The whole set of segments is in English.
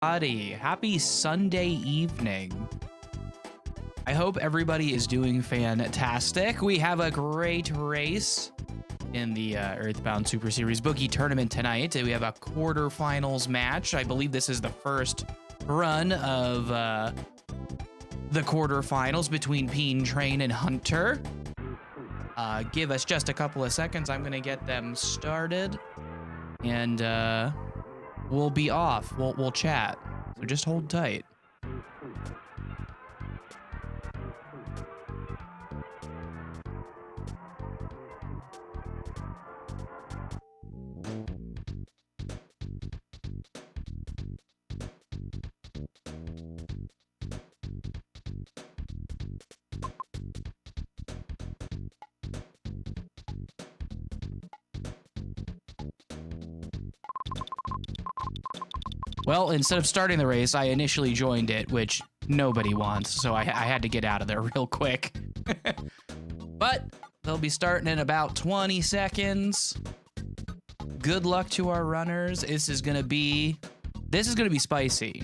Happy Sunday evening. I hope everybody is doing fantastic. We have a great race in the Earthbound Super Series Boogey tournament tonight. We have a quarterfinals match. I believe this is the first run of the quarterfinals between PeenTrain and Hunter. Give us just a couple of seconds. I'm gonna get them started, and we'll be off. We'll chat. So just hold tight. Well, instead of starting the race, I initially joined it, which nobody wants, so I had to get out of there real quick. But they'll be starting in about 20 seconds. Good luck to our runners. This is gonna be spicy.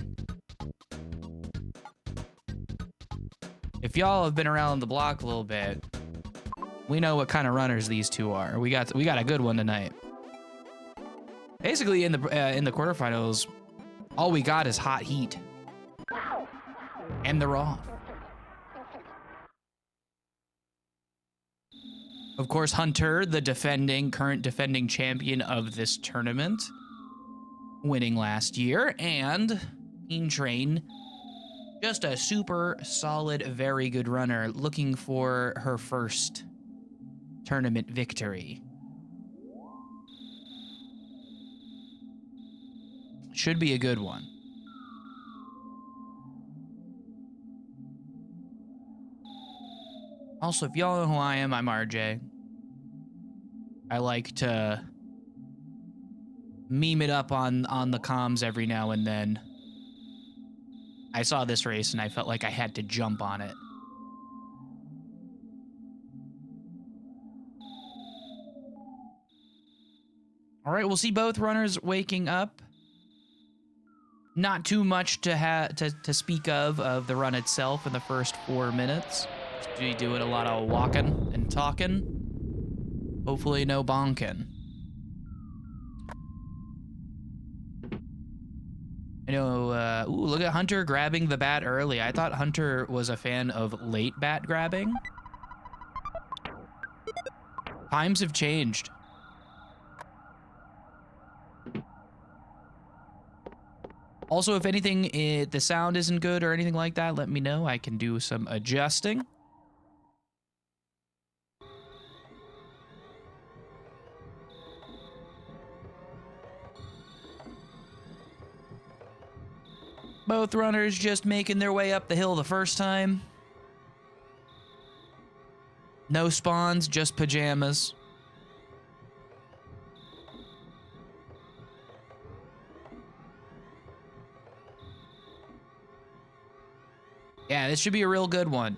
If y'all have been around the block a little bit, we know what kind of runners these two are. We got a good one tonight. Basically, in the quarterfinals, all we got is hot heat. And they're off. Of course, Hunter, the current defending champion of this tournament, winning last year, and PeenTrain, just a super solid, very good runner, looking for her first tournament victory. Should be a good one. Also, if y'all know who I am, I'm RJ. I like to meme it up on the comms every now and then. I saw this race and I felt like I had to jump on it. All right, we'll see both runners waking up. Not too much to speak of the run itself in the first 4 minutes. Just be doing a lot of walking and talking. Hopefully no bonking. I know, ooh, look at Hunter grabbing the bat early. I thought Hunter was a fan of late bat grabbing. Times have changed. Also, if anything, the sound isn't good or anything like that, let me know. I can do some adjusting. Both runners just making their way up the hill the first time. No spawns, just pajamas. Yeah, this should be a real good one.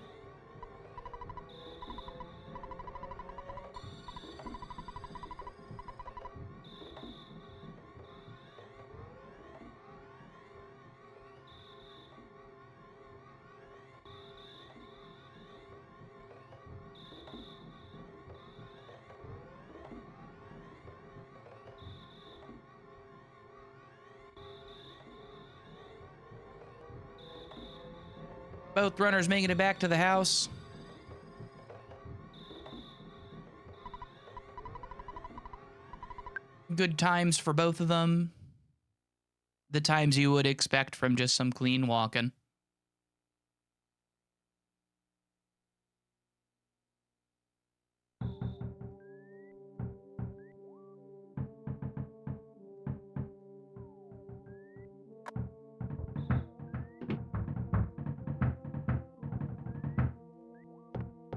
Both runners making it back to the house. Good times for both of them. The times you would expect from just some clean walking.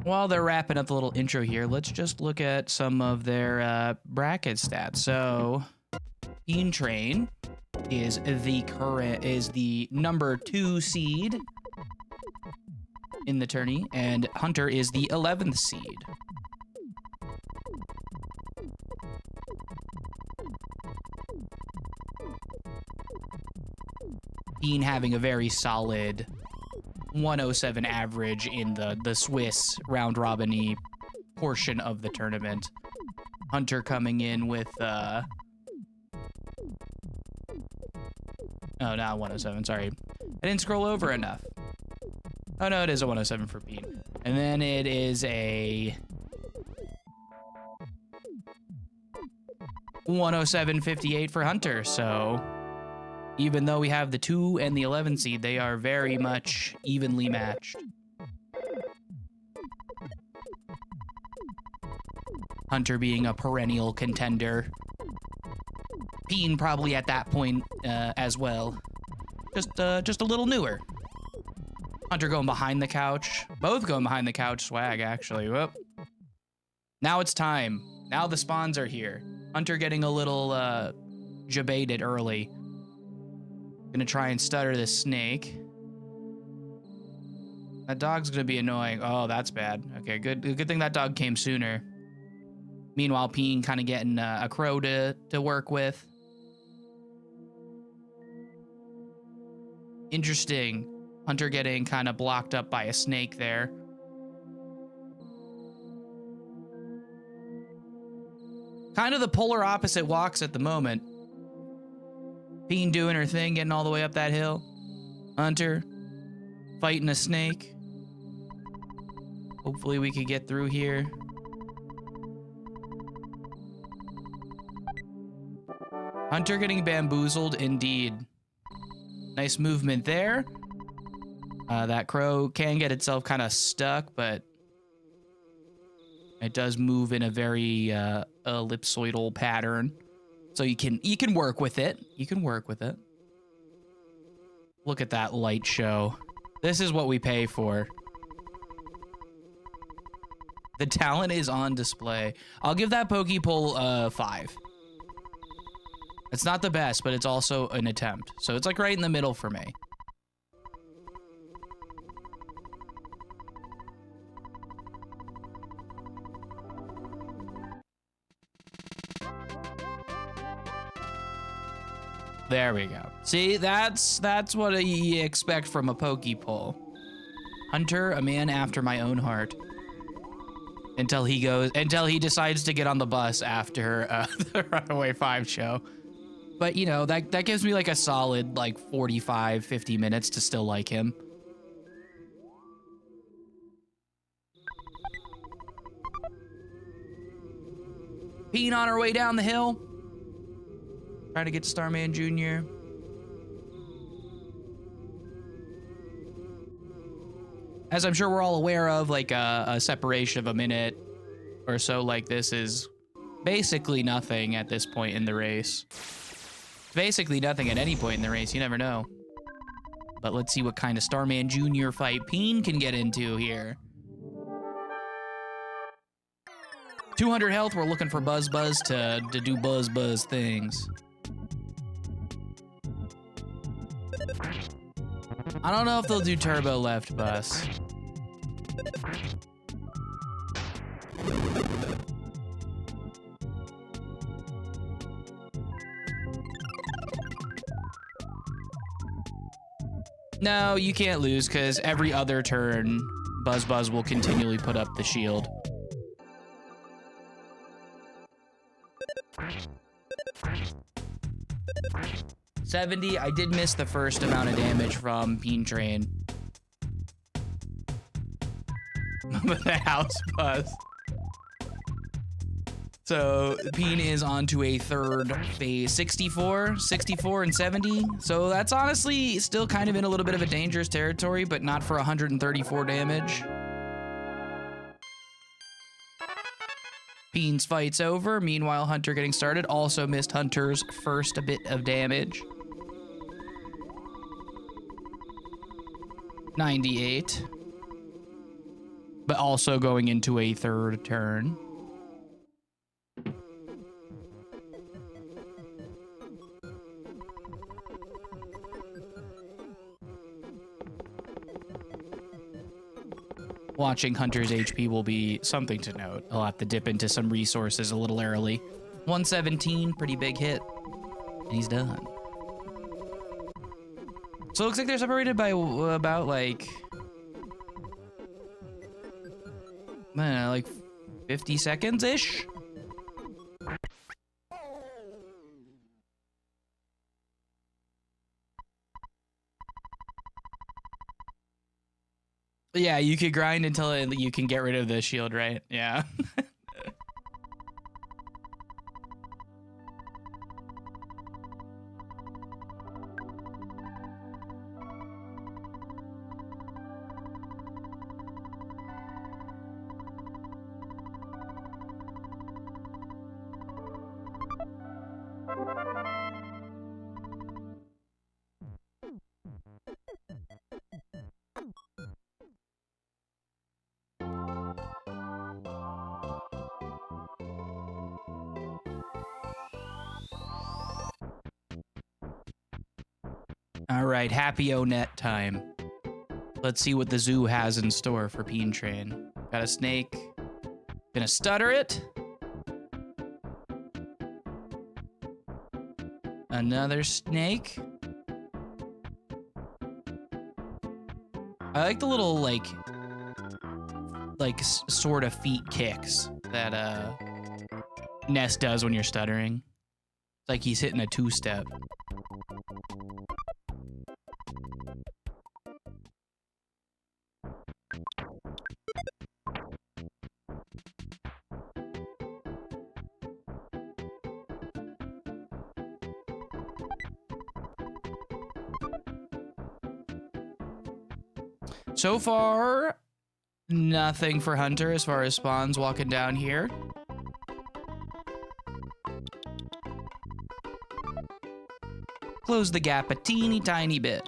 While they're wrapping up the little intro here, let's just look at some of their bracket stats. So, PeenTrain is the number 2 seed in the tourney, and Hunter is the 11th seed. Peen having a very solid 107 average in the Swiss round robin-y portion of the tournament. Hunter coming in with oh, not 107, sorry. I didn't scroll over enough. Oh no, it is a 107 for Peen. And then it is a 107.58 for Hunter, so even though we have the 2 and the 11 seed, they are very much evenly matched. Hunter being a perennial contender. Peen probably at that point as well. Just a little newer. Hunter going behind the couch. Both going behind the couch. Swag, actually. Whoop. Now it's time. Now the spawns are here. Hunter getting a little jebaited early. Gonna try and stutter this snake. That dog's gonna be annoying. Oh, that's bad. Okay, good thing that dog came sooner. Meanwhile, Peen kind of getting a crow to work with. Interesting. Hunter getting kind of blocked up by a snake there. Kind of the polar opposite walks at the moment. Peen doing her thing, getting all the way up that hill. Hunter fighting a snake. Hopefully we could get through here. Hunter getting bamboozled indeed. Nice movement there. That crow can get itself kind of stuck, but it does move in a very ellipsoidal pattern. So you can work with it. You can work with it. Look at that light show. This is what we pay for. The talent is on display. I'll give that Pokepole 5. It's not the best, but it's also an attempt. So it's like right in the middle for me. There we go. See, that's what you expect from a Pokepole. Hunter, a man after my own heart. Until he decides to get on the bus after the Runaway 5 show. But you know, that gives me like a solid like 45, 50 minutes to still like him. Peen on her way down the hill. Trying to get to Starman Jr. As I'm sure we're all aware of, like a separation of a minute or so like this is basically nothing at this point in the race. Basically nothing at any point in the race, you never know. But let's see what kind of Starman Jr. fight Peen can get into here. 200 health, we're looking for Buzz to do Buzz things. I don't know if they'll do turbo left bus. No, you can't lose because every other turn, Buzz will continually put up the shield. $70. I did miss the first amount of damage from PeenTrain. The house buzz. So Peen is on to a third phase. 64 and 70. So that's honestly still kind of in a little bit of a dangerous territory, but not for 134 damage. Peen's fight's over. Meanwhile, Hunter getting started. Also missed Hunter's first bit of damage. 98. But also going into a third turn. Watching Hunter's HP will be something to note. I'll have to dip into some resources a little early. 117, pretty big hit. And he's done. So it looks like they're separated by about like, I don't know, like 50 seconds-ish? Yeah, you could grind until you can get rid of the shield, right? Yeah. All right, happy O-Net time. Let's see what the zoo has in store for PeenTrain. Got a snake. Gonna stutter it. Another snake. I like the little like sort of feet kicks that Ness does when you're stuttering. It's like he's hitting a two-step. So far, nothing for Hunter as far as spawns walking down here. Close the gap a teeny tiny bit.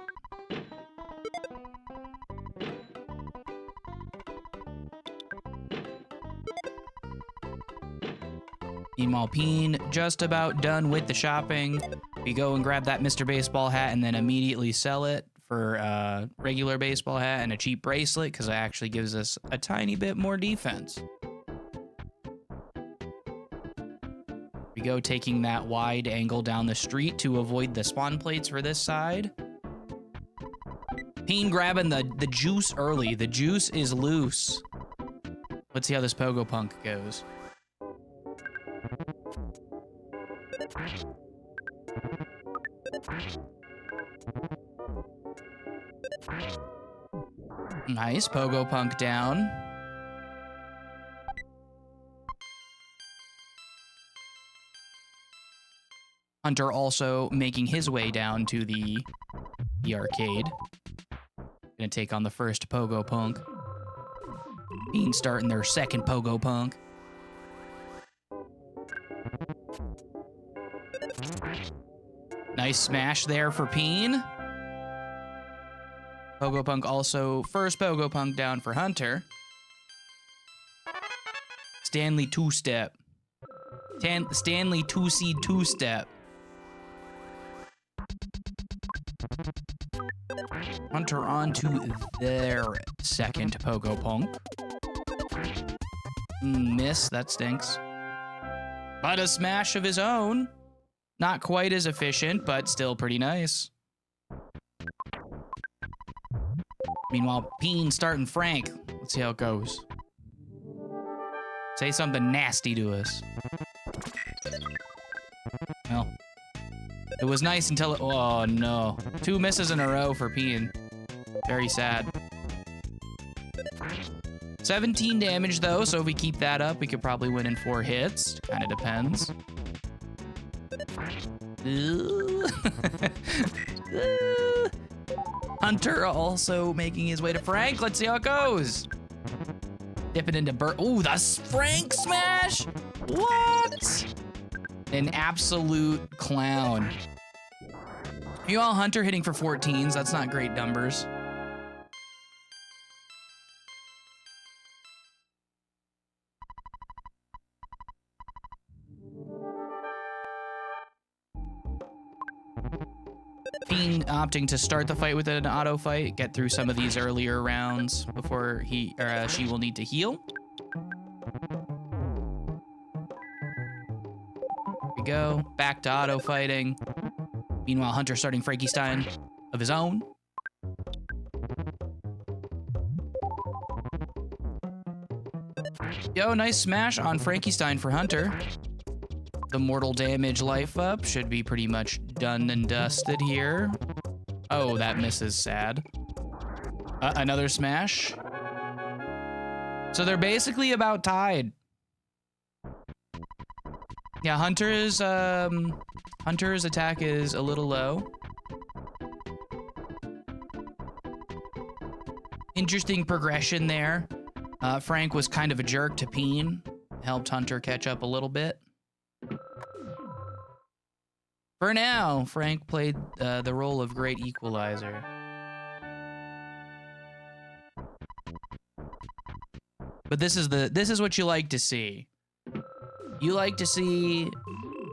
Meanwhile, Peen just about done with the shopping. We go and grab that Mr. Baseball hat and then immediately sell it for a regular baseball hat and a cheap bracelet because it actually gives us a tiny bit more defense. We go taking that wide angle down the street to avoid the spawn plates for this side. Peen grabbing the juice early. The juice is loose. Let's see how this Pogo Punk goes. Nice, Pogo Punk down. Hunter also making his way down to the arcade. Gonna take on the first Pogo Punk. Peen starting their second Pogo Punk. Nice smash there for Peen. Pogo Punk also first Pogo Punk down for Hunter. Stanley two-step. Stanley two-seed two-step. Hunter on to their second Pogo Punk. Miss, that stinks. But a smash of his own. Not quite as efficient, but still pretty nice. Meanwhile, Peen starting Frank. Let's see how it goes. Say something nasty to us. Well, it was nice until it, oh no. 2 misses in a row for Peen. Very sad. 17 damage though, so if we keep that up, we could probably win in 4 hits. Kinda depends. Hunter also making his way to Frank. Let's see how it goes. Dipping into Bert. Ooh, the Frank smash! What? An absolute clown. You all Hunter hitting for 14s. That's not great numbers. Peen opting to start the fight with an auto fight, get through some of these earlier rounds before he or she will need to heal. Here we go, back to auto fighting. Meanwhile, Hunter starting Frankenstein of his own. Yo, nice smash on Frankenstein for Hunter. The mortal damage life up should be pretty much done and dusted here. Oh, that misses, sad. Another smash. So they're basically about tied. Yeah, Hunter's attack is a little low. Interesting progression there. Frank was kind of a jerk to Peen. Helped Hunter catch up a little bit. For now, Frank played the role of great equalizer. But this is what you like to see. You like to see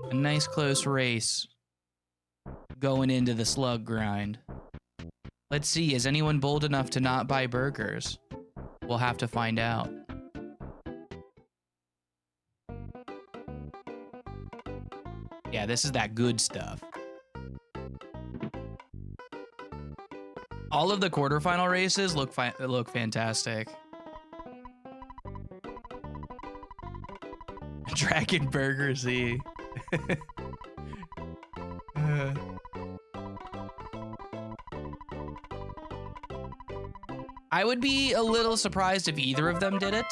a nice close race going into the slug grind. Let's see, is anyone bold enough to not buy burgers? We'll have to find out. Yeah, this is that good stuff. All of the quarterfinal races look fantastic. Dragon Burger Z. I would be a little surprised if either of them did it,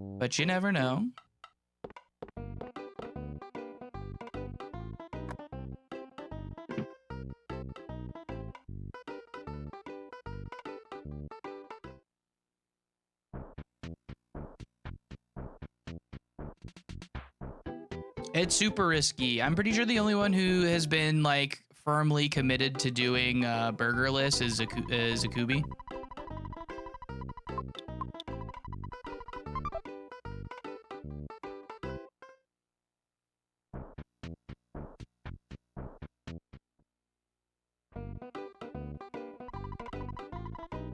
but you never know. It's super risky. I'm pretty sure the only one who has been like firmly committed to doing burgerless is Akubi.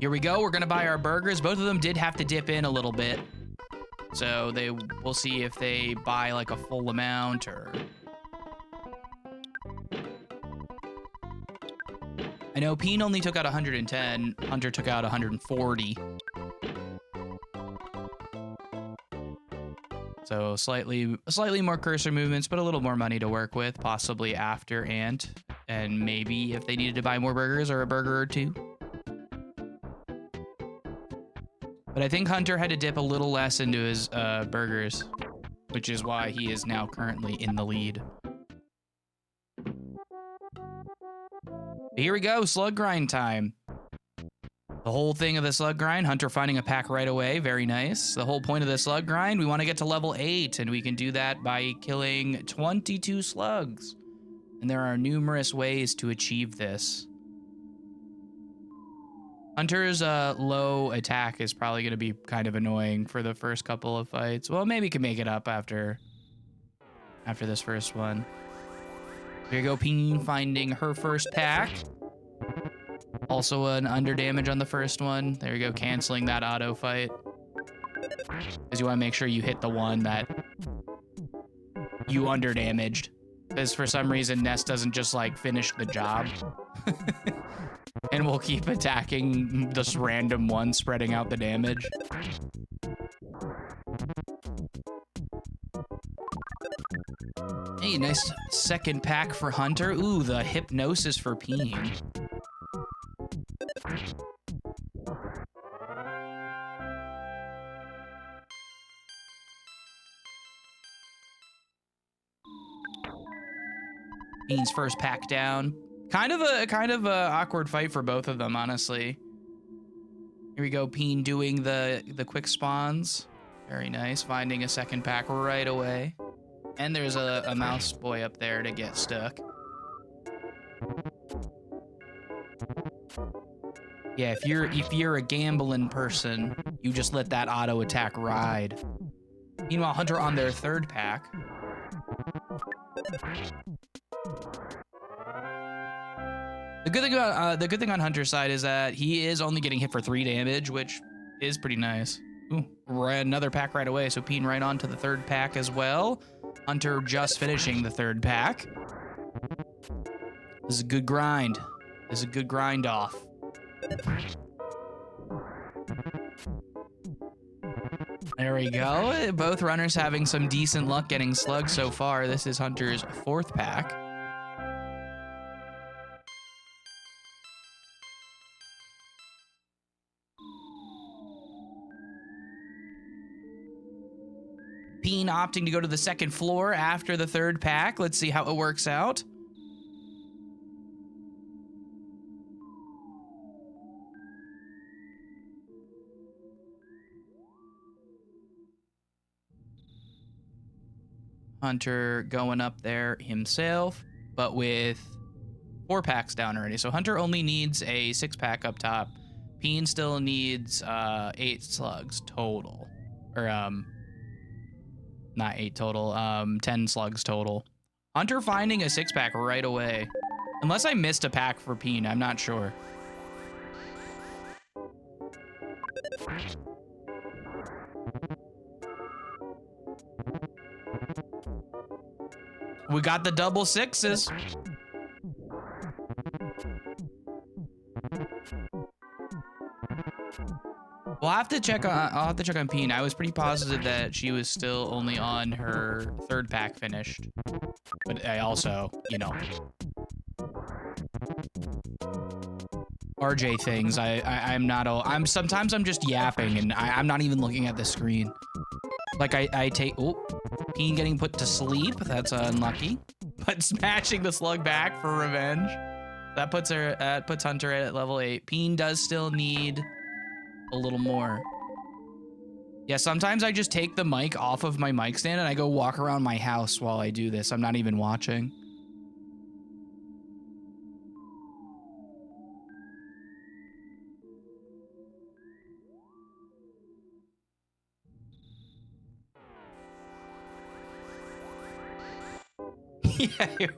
Here we go. We're gonna buy our burgers. Both of them did have to dip in a little bit. So we'll see if they buy like a full amount or... I know Peen only took out 110, Hunter took out 140. So slightly more cursor movements, but a little more money to work with, possibly after Ant, and maybe if they needed to buy more burgers or a burger or two. But I think Hunter had to dip a little less into his burgers, which is why he is now currently in the lead. Here we go, slug grind time. The whole thing of the slug grind, Hunter finding a pack right away, very nice. The whole point of the slug grind, we want to get to level 8, and we can do that by killing 22 slugs. And there are numerous ways to achieve this. Hunter's low attack is probably going to be kind of annoying for the first couple of fights. Well, maybe he can make it up after this first one. Here you go, Peen finding her first pack. Also an under damage on the first one. There you go, canceling that auto fight. Because you want to make sure you hit the one that you under damaged. Because for some reason, Nest doesn't just like finish the job. And we'll keep attacking this random one, spreading out the damage. Hey, nice second pack for Hunter. Ooh, the hypnosis for Peen. Peen's first pack down. Kind of a awkward fight for both of them, honestly. Here we go, Peen doing the quick spawns. Very nice, finding a second pack right away. And there's a mouse boy up there to get stuck. Yeah, if you're a gambling person, you just let that auto attack ride. Meanwhile, Hunter on their third pack. The good thing on Hunter's side is that he is only getting hit for 3 damage, which is pretty nice. Ooh, another pack right away, so Peen right on to the third pack as well. Hunter just finishing the third pack. This is a good grind. This is a good grind off. There we go. Both runners having some decent luck getting slugs so far. This is Hunter's 4th pack. Peen opting to go to the 2nd floor after the 3rd pack. Let's see how it works out. Hunter going up there himself, but with 4 packs down already. So Hunter only needs a 6-pack up top. Peen still needs 8 slugs total. Or, not 8 total, 10 slugs total. Hunter finding a 6-pack right away. Unless I missed a pack for Peen, I'm not sure. We got the double 6s. I'll have to check on Peen. I was pretty positive that she was still only on her 3rd pack finished. But I also, you know, RJ things. Sometimes I'm just yapping and I'm not even looking at the screen. Like I take, oh, Peen getting put to sleep. That's unlucky. But smashing the slug back for revenge. That puts Hunter at level 8. Peen does still need a little more. Yeah, sometimes I just take the mic off of my mic stand and I go walk around my house while I do this. I'm not even watching. Yeah,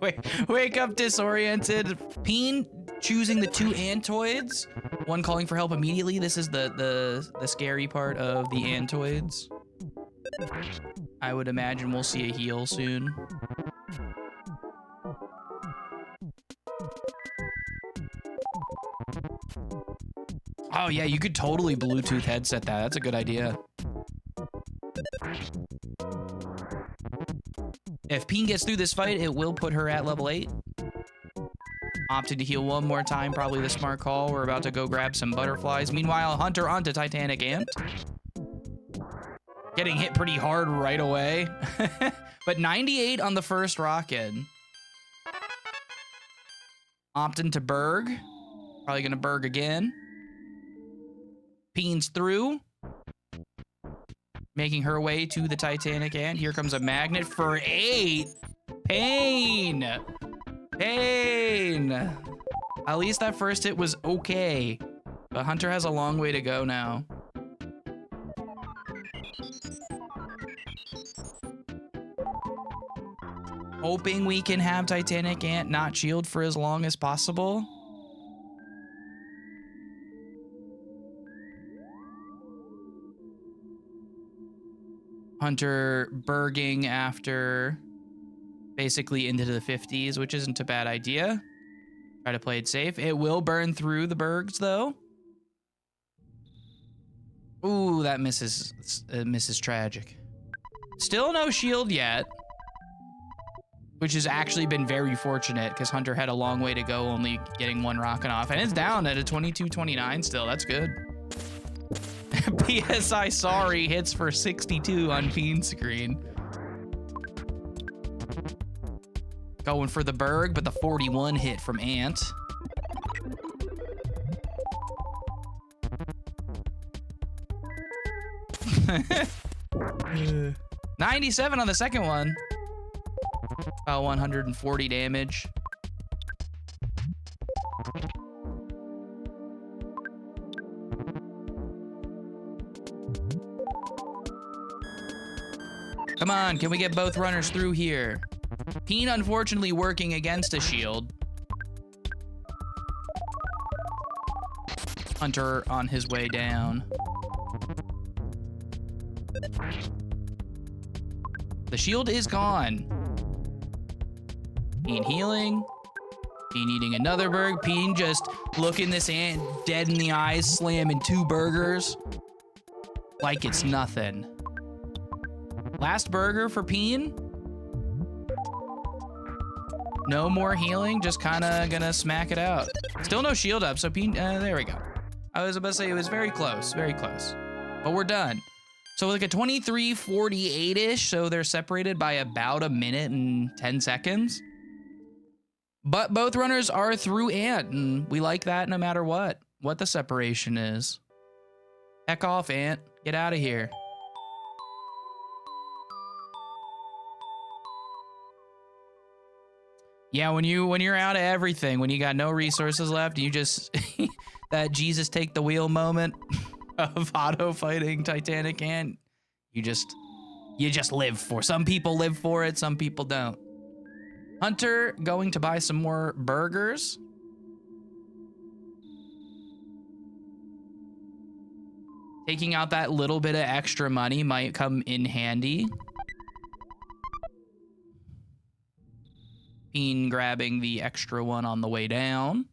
wake up disoriented. Peen choosing the 2 Antoids. One calling for help immediately. This is the scary part of the Antoids. I would imagine we'll see a heal soon. Oh yeah, you could totally Bluetooth headset that. That's a good idea. If Peen gets through this fight, it will put her at level 8. Opted to heal one more time, probably the smart call. We're about to go grab some butterflies. Meanwhile, Hunter onto Titanic Ant. Getting hit pretty hard right away. But 98 on the first rocket. Opting to Berg. Probably gonna Berg again. Peen's through. Making her way to the Titanic Ant. Here comes a magnet for 8. Pain. Pain. At least that first hit was okay. But Hunter has a long way to go now. Hoping we can have Titanic Ant not shield for as long as possible. Hunter Berging after basically into the 50s, which isn't a bad idea. Try to play it safe. It will burn through the Bergs, though. Ooh, that misses tragic. Still no shield yet, which has actually been very fortunate because Hunter had a long way to go, only getting 1 rocket off. And it's down at a 22-29 still. That's good. PSI sorry hits for 62 on Peen's screen. Going for the Berg, but the 41 hit from Ant. $97 on the second one. About 140 damage. Come on, can we get both runners through here? Peen unfortunately working against a shield. Hunter on his way down. The shield is gone. Peen healing. Peen eating another Berg. Peen just looking this ant dead in the eyes, slamming 2 burgers like it's nothing. Last burger for Peen. No more healing, just kind of gonna smack it out. Still no shield up, so Peen, there we go. I was about to say it was very close, but we're done. So like a 23:48-ish, so they're separated by about a minute and 10 seconds. But both runners are through Ant, and we like that no matter what the separation is. Heck off, Ant. Get out of here. Yeah, when you're out of everything, when you got no resources left, you just that Jesus take the wheel moment of auto fighting Titanic Ant, you just live for. Some people live for it, some people don't. Hunter going to buy some more burgers. Taking out that little bit of extra money might come in handy. Peen grabbing the extra one on the way down.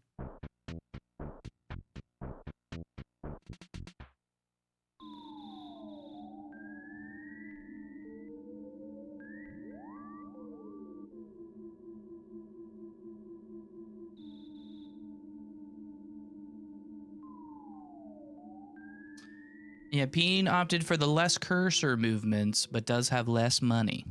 Yeah, Peen opted for the less cursor movements, but does have less money.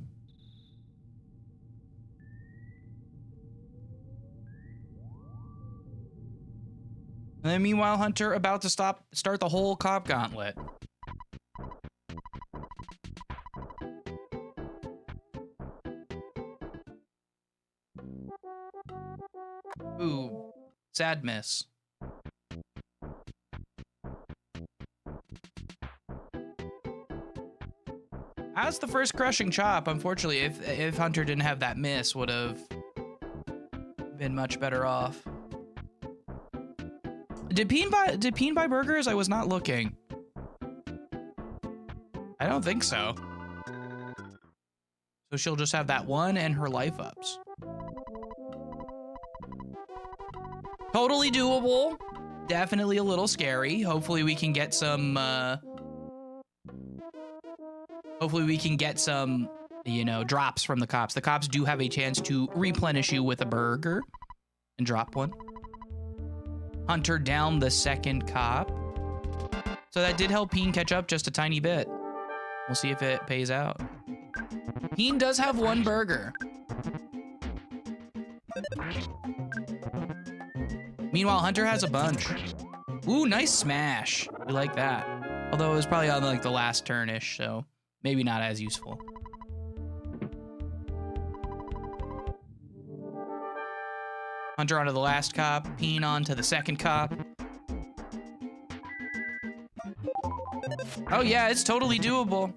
And then meanwhile, Hunter about to start the whole cop gauntlet. Ooh, sad miss. As the first crushing chop, unfortunately, if Hunter didn't have that miss, would have been much better off. Did Peen buy burgers? I was not looking. I don't think so. So she'll just have that one and her life ups. Totally doable. Definitely a little scary. Hopefully we can get some, you know, drops from the cops. The cops do have a chance to replenish you with a burger and drop one. Hunter down the second cop. So that did help Peen catch up just a tiny bit. We'll see if it pays out. Peen does have one burger. Meanwhile, Hunter has a bunch. Ooh, nice smash. We like that. Although it was probably on like the last turn-ish, so maybe not as useful. Hunter onto the last cop, Peen onto the second cop. Oh yeah, it's totally doable.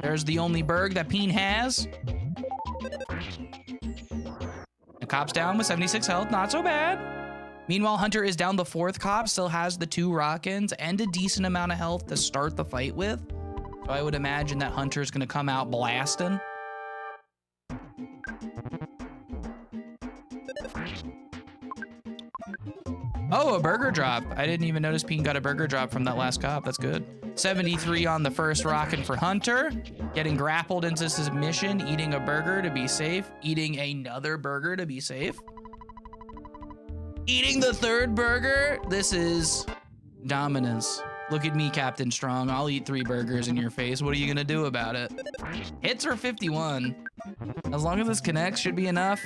There's the only burg that Peen has. The cop's down with 76 health, not so bad. Meanwhile, Hunter is down the fourth cop, still has the 2 rock-ins and a decent amount of health to start the fight with. So I would imagine that Hunter's gonna come out blasting. Oh, a burger drop. I didn't even notice Peen got a burger drop from that last cop. That's good. 73 on the first rockin' for Hunter. Getting grappled into submission, eating a burger to be safe. Eating another burger to be safe. Eating the third burger. This is dominance. Look at me, Captain Strong. I'll eat 3 burgers in your face. What are you gonna do about it? Hits are 51. As long as this connects, should be enough.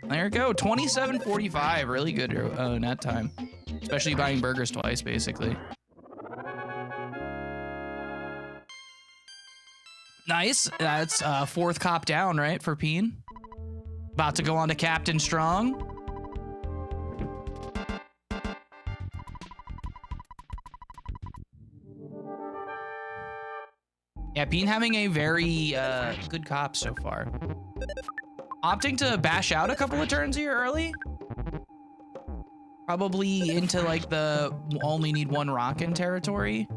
There we go, 27:45. Really good net time. Especially buying burgers twice, basically. Nice. That's fourth cop down, right, for Peen? About to go on to Captain Strong. Yeah, Peen having a very good cop so far. Opting to bash out a couple of turns here early. Probably into like the only need 1 rockin' territory.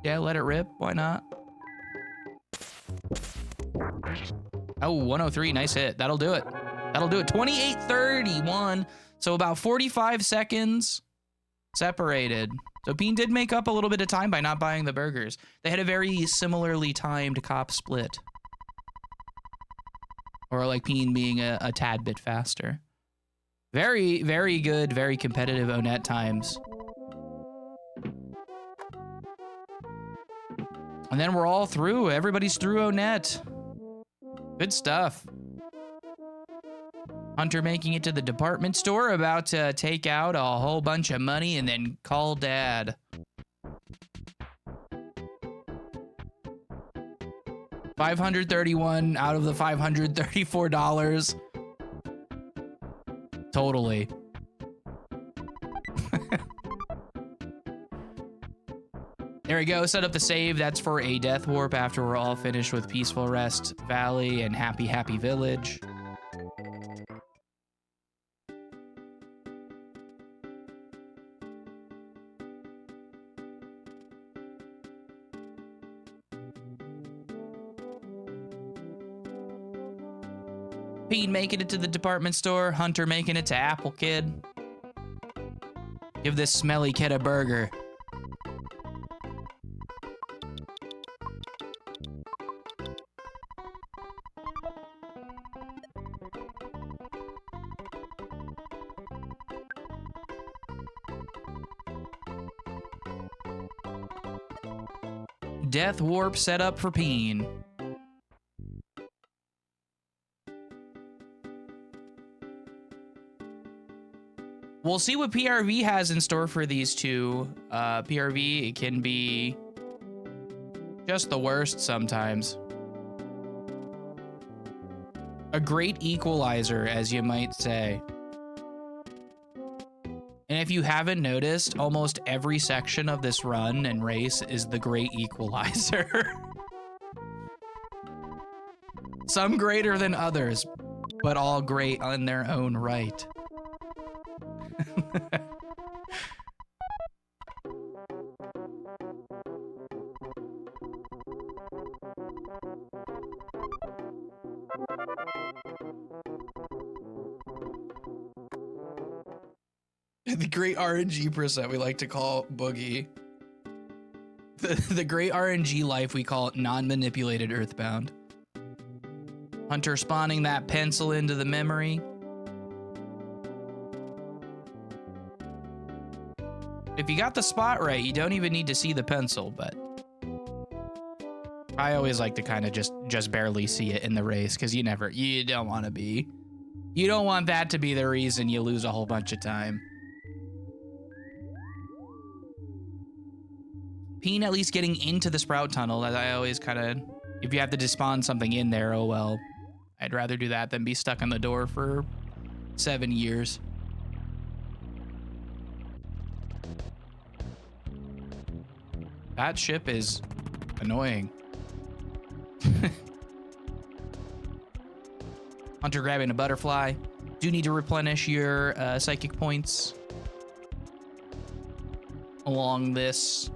Yeah, let it rip. Why not? Oh, 103. Nice hit. That'll do it. That'll do it. 28-31. So about 45 seconds separated. So Peen did make up a little bit of time by not buying the burgers. They had a very similarly timed cop split. Or like Peen being a tad bit faster. Very, very good, very competitive Onett times. And then we're all through. Everybody's through Onett. Good stuff. Hunter making it to the department store, about to take out a whole bunch of money and then call dad. $531 out of the $534. Totally. There we go, set up the save. That's for a death warp after we're all finished with Peaceful Rest Valley and Happy Happy Village. Pete making it to the department store, Hunter making it to Apple Kid. Give this smelly kid a burger. Death warp set up for Peen. We'll see what PRV has in store for these two. PRV, it can be just the worst sometimes. A great equalizer, as you might say. And if you haven't noticed, almost every section of this run and race is the great equalizer. Some greater than others, but all great in their own right. The great RNG percent we like to call Boogey. The great RNG life we call non-manipulated Earthbound. Hunter spawning that pencil into the memory. If you got the spot right, you don't even need to see the pencil, but I always like to kind of just barely see it in the race, because you don't want to be. You don't want that to be the reason you lose a whole bunch of time. Peen at least getting into the Sprout Tunnel, as I always kind of, if you have to despawn something in there, oh well. I'd rather do that than be stuck on the door for 7 years. That ship is annoying. Hunter grabbing a butterfly. Do need to replenish your psychic points along this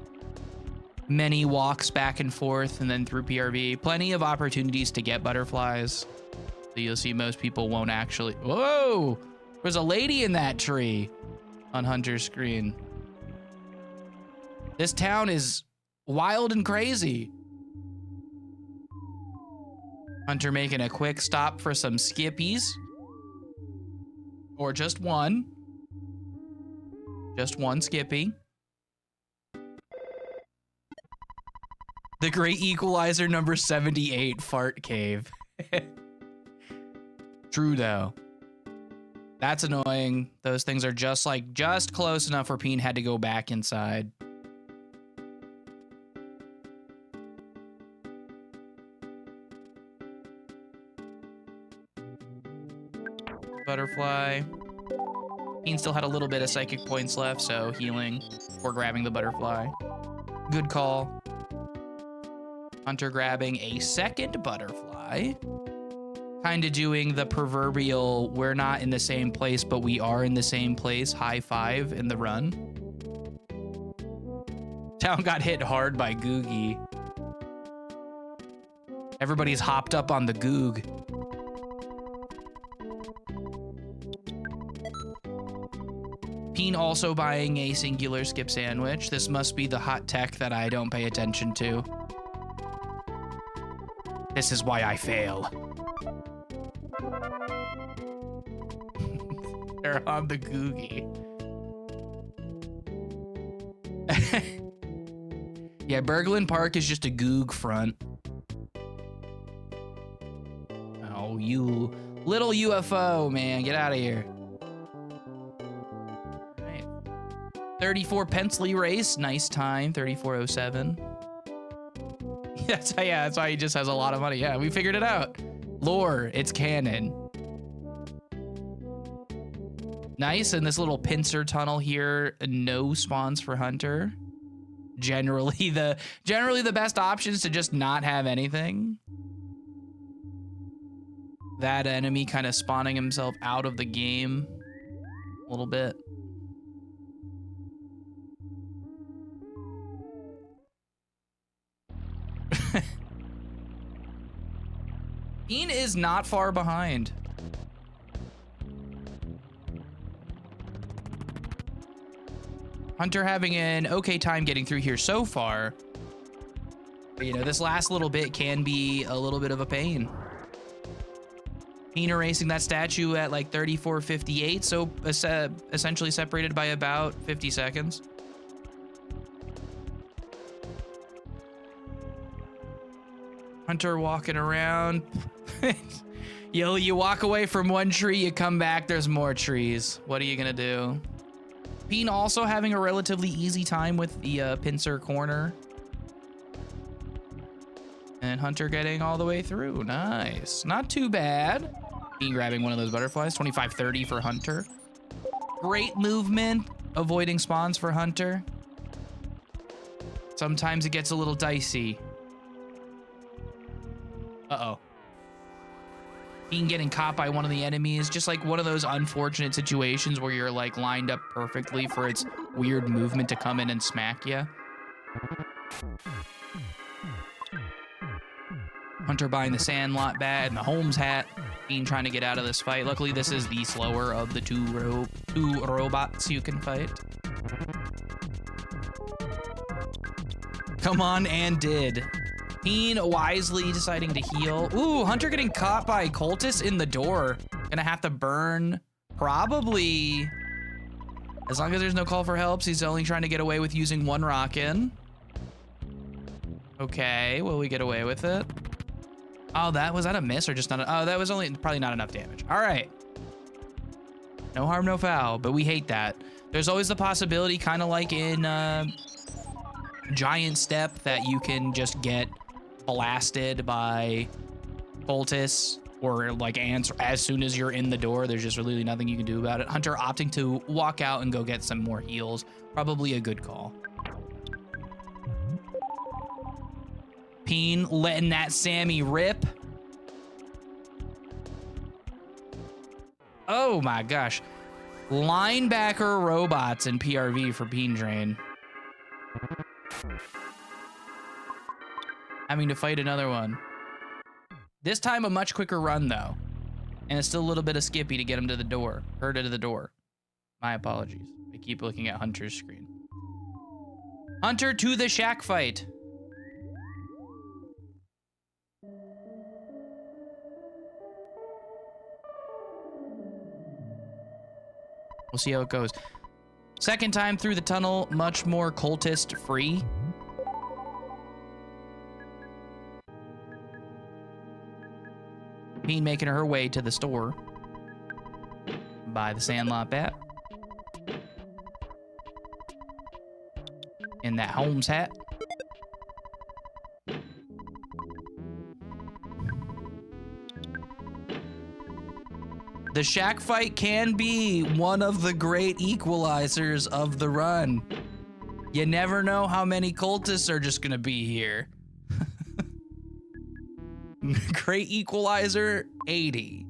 many walks back and forth and then through PRV. Plenty of opportunities to get butterflies. So you'll see most people won't actually. Whoa! There's a lady in that tree on Hunter's screen. This town is wild and crazy. Hunter making a quick stop for some skippies. Or just one. Just one skippy. The great equalizer number 78, Fart Cave. True though. That's annoying. Those things are just close enough where Peen had to go back inside. Butterfly. Peen still had a little bit of psychic points left, so healing or grabbing the butterfly. Good call. Hunter grabbing a second butterfly. Kind of doing the proverbial, we're not in the same place, but we are in the same place, high five in the run. Town got hit hard by Boogey. Everybody's hopped up on the Goog. Peen also buying a singular skip sandwich. This must be the hot tech that I don't pay attention to. This is why I fail. They're on the Boogey. Yeah, Berglund Park is just a goog front. Oh, you little UFO, man. Get out of here. All right. 34 Pensley race. Nice time. 34:07. That's why he just has a lot of money. Yeah, we figured it out. Lore, it's canon. Nice, and this little pincer tunnel here, no spawns for Hunter. Generally the best option is to just not have anything. That enemy kind of spawning himself out of the game a little bit. Peen is not far behind. Hunter having an okay time getting through here so far. But, you know, this last little bit can be a little bit of a pain. Peen erasing that statue at like 34:58, so essentially separated by about 50 seconds. Hunter walking around. You walk away from one tree, you come back, there's more trees. What are you gonna do? Peen also having a relatively easy time with the pincer corner. And Hunter getting all the way through. Nice. Not too bad. Peen grabbing one of those butterflies. 25:30 for Hunter. Great movement. Avoiding spawns for Hunter. Sometimes it gets a little dicey. Uh-oh. Peen getting caught by one of the enemies, just like one of those unfortunate situations where you're like lined up perfectly for its weird movement to come in and smack you. Hunter buying the Sandlot bat and the Holmes hat. Peen trying to get out of this fight. Luckily, this is the slower of the two robots you can fight. Come on, and did. Peen wisely deciding to heal. Ooh, Hunter getting caught by cultists in the door. Gonna have to burn probably. As long as there's no call for help, he's only trying to get away with using one rocket. Okay, will we get away with it? Oh, was that a miss or just not? Oh, that was probably not enough damage. All right. No harm, no foul, but we hate that. There's always the possibility, kind of like in Giant Step, that you can just get blasted by cultists or like ants as soon as you're in the door. There's just really nothing you can do about it. Hunter opting to walk out and go get some more heals. Probably a good call. Peen letting that Sammy rip. Oh my gosh. Linebacker robots in PRV for PeenTrain. Having to fight another one. This time a much quicker run though. And it's still a little bit of Skippy to get him to the door. Her to the door. My apologies. I keep looking at Hunter's screen. Hunter to the shack fight. We'll see how it goes. Second time through the tunnel, much more cultist free. Peen making her way to the store. Buy the Sandlot bat. And that Holmes hat. The shack fight can be one of the great equalizers of the run. You never know how many cultists are just gonna be here. Great equalizer, 80.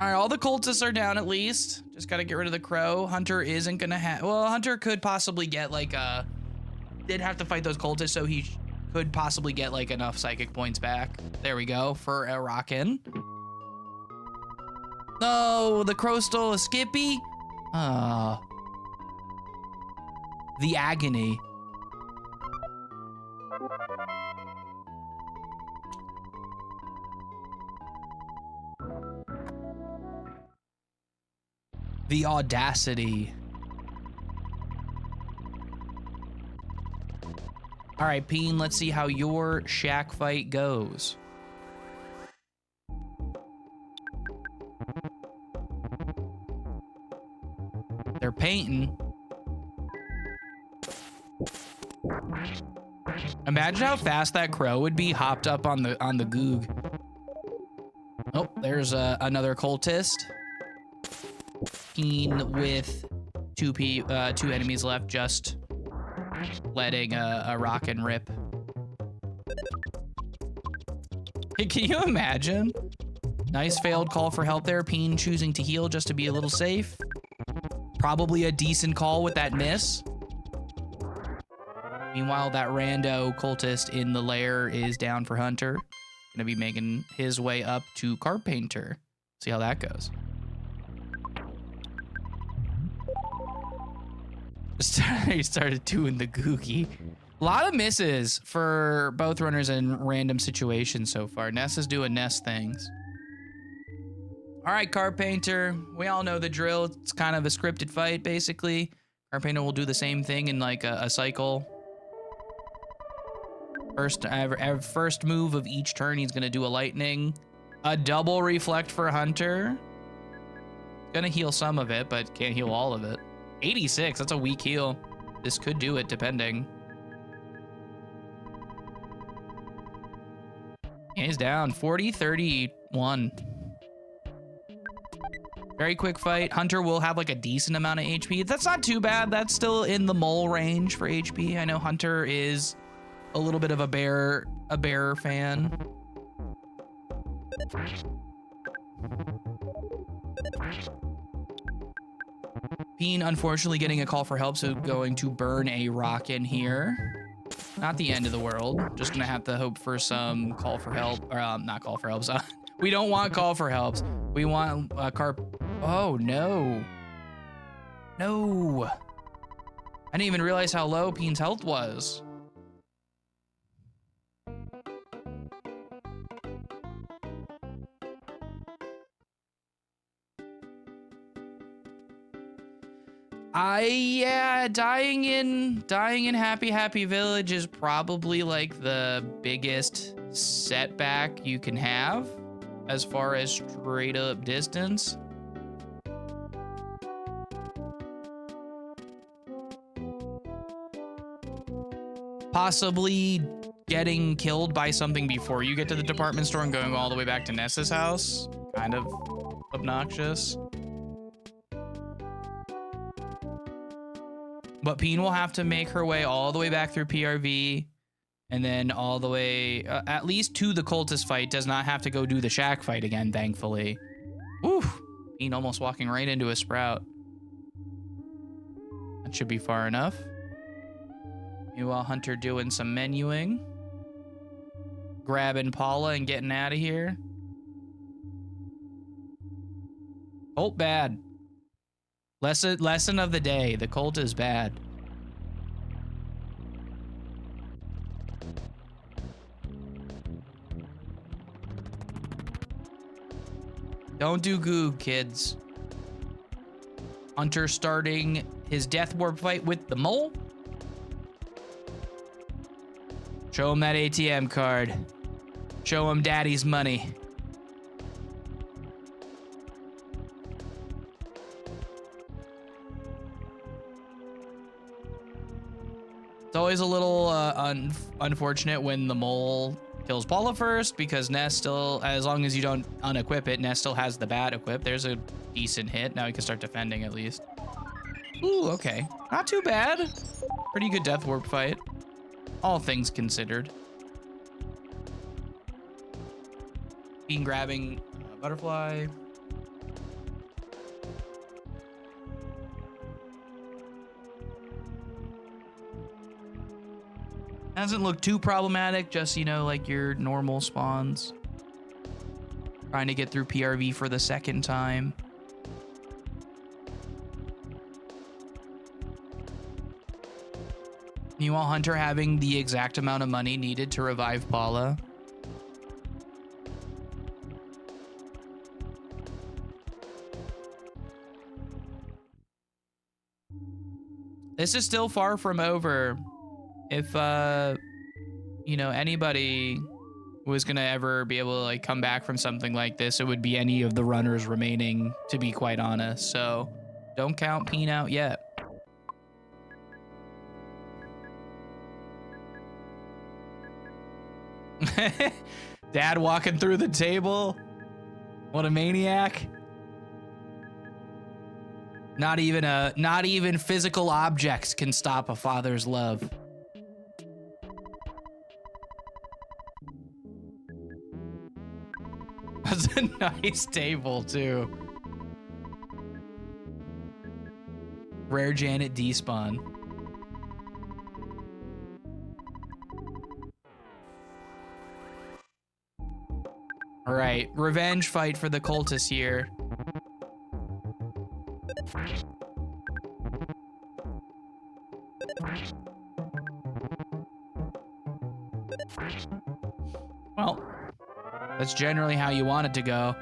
All right, all the cultists are down at least. Just gotta get rid of the crow. Hunter isn't gonna have, well, Hunter could possibly get like did have to fight those cultists, so he could possibly get like enough psychic points back. There we go for a rockin'. No, the crow stole a Skippy? Ah. The agony. The audacity. All right, Peen, let's see how your shack fight goes. They're painting. Imagine how fast that crow would be hopped up on the goog. Oh, there's another cultist. Peen with two enemies left, just letting a rock and rip. Hey, can you imagine? Nice failed call for help there. Peen choosing to heal just to be a little safe. Probably a decent call with that miss. Meanwhile, that rando cultist in the lair is down for Hunter. Gonna be making his way up to Carpenter. See how that goes. He started doing the googie. A lot of misses for both runners in random situations so far. Ness is doing Ness things. All right, Carpenter. We all know the drill. It's kind of a scripted fight, basically. Carpenter will do the same thing in like a cycle. First move of each turn, he's gonna do a lightning. A double reflect for Hunter. Gonna heal some of it, but can't heal all of it. 86, that's a weak heal. This could do it, depending. And he's down, 40, 31. Very quick fight. Hunter will have like a decent amount of HP. That's not too bad. That's still in the mole range for HP. I know Hunter is a little bit of a bear fan. Peen unfortunately getting a call for help, so going to burn a rock in here. Not the end of the world. Just gonna have to hope for some call for help, or not call for helps. We don't want call for helps. We want Oh no. No. I didn't even realize how low Peen's health was. Yeah, dying in Happy Village is probably like the biggest setback you can have as far as straight up distance. Possibly getting killed by something before you get to the department store and going all the way back to Nessa's house. Kind of obnoxious. But Peen will have to make her way all the way back through PRV and then all the way, at least to the cultist fight. Does not have to go do the shack fight again, thankfully. Oof. Peen almost walking right into a sprout. That should be far enough. Meanwhile, Hunter doing some menuing. Grabbing Paula and getting out of here. Oh, bad. Lesson of the day. The cult is bad. Don't do goog, kids. Hunter starting his death warp fight with the mole. Show him that ATM card. Show him daddy's money. It's always a little unfortunate when the mole kills Paula first, because Ness still, as long as you don't unequip it, Ness still has the bat equipped. There's a decent hit. Now he can start defending at least. Ooh, okay. Not too bad. Pretty good death warp fight, all things considered. Being grabbing butterfly. Hasn't looked too problematic, just, you know, like your normal spawns. Trying to get through PRV for the second time. Meanwhile, Hunter having the exact amount of money needed to revive Paula. This is still far from over. If, you know, anybody was gonna ever be able to like come back from something like this, it would be any of the runners remaining, to be quite honest. So don't count Peen out yet. Dad walking through the table. What a maniac. Not even physical objects can stop a father's love. That's a nice table too. Rare Janet despawn. All right, revenge fight for the cultists here. Well, that's generally how you want it to go.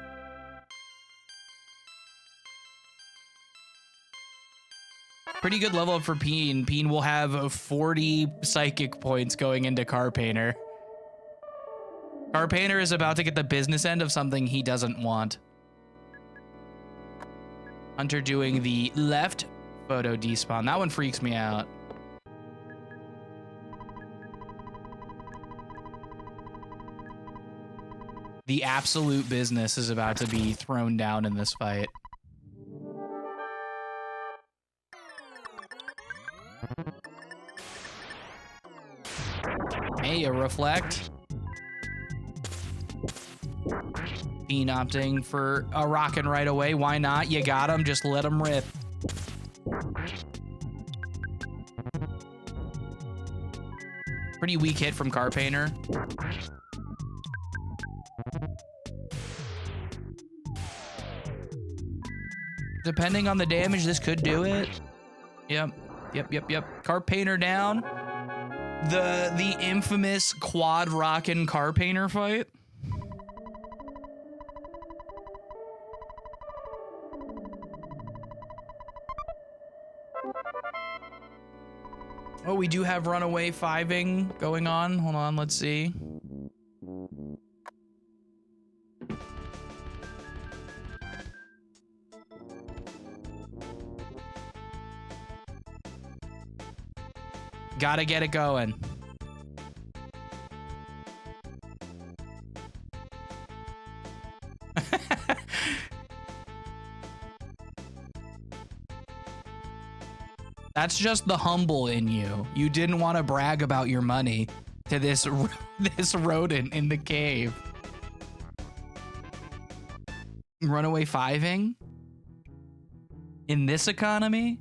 Pretty good level up for Peen. Peen will have 40 psychic points going into Car Painter. Car Painter is about to get the business end of something he doesn't want. Hunter doing the left photo despawn. That one freaks me out. The absolute business is about to be thrown down in this fight. Hey, a reflect. Peen opting for a rockin' right away. Why not? You got him. Just let him rip. Pretty weak hit from Car Painter. Depending on the damage, this could do it. Yep. Car Painter down. The infamous quad rockin' Car Painter fight. Oh, we do have runaway fiving going on. Hold on, let's see. Gotta get it going. That's just the humble in you. You didn't want to brag about your money to this rodent in the cave. Runaway fiving? In this economy?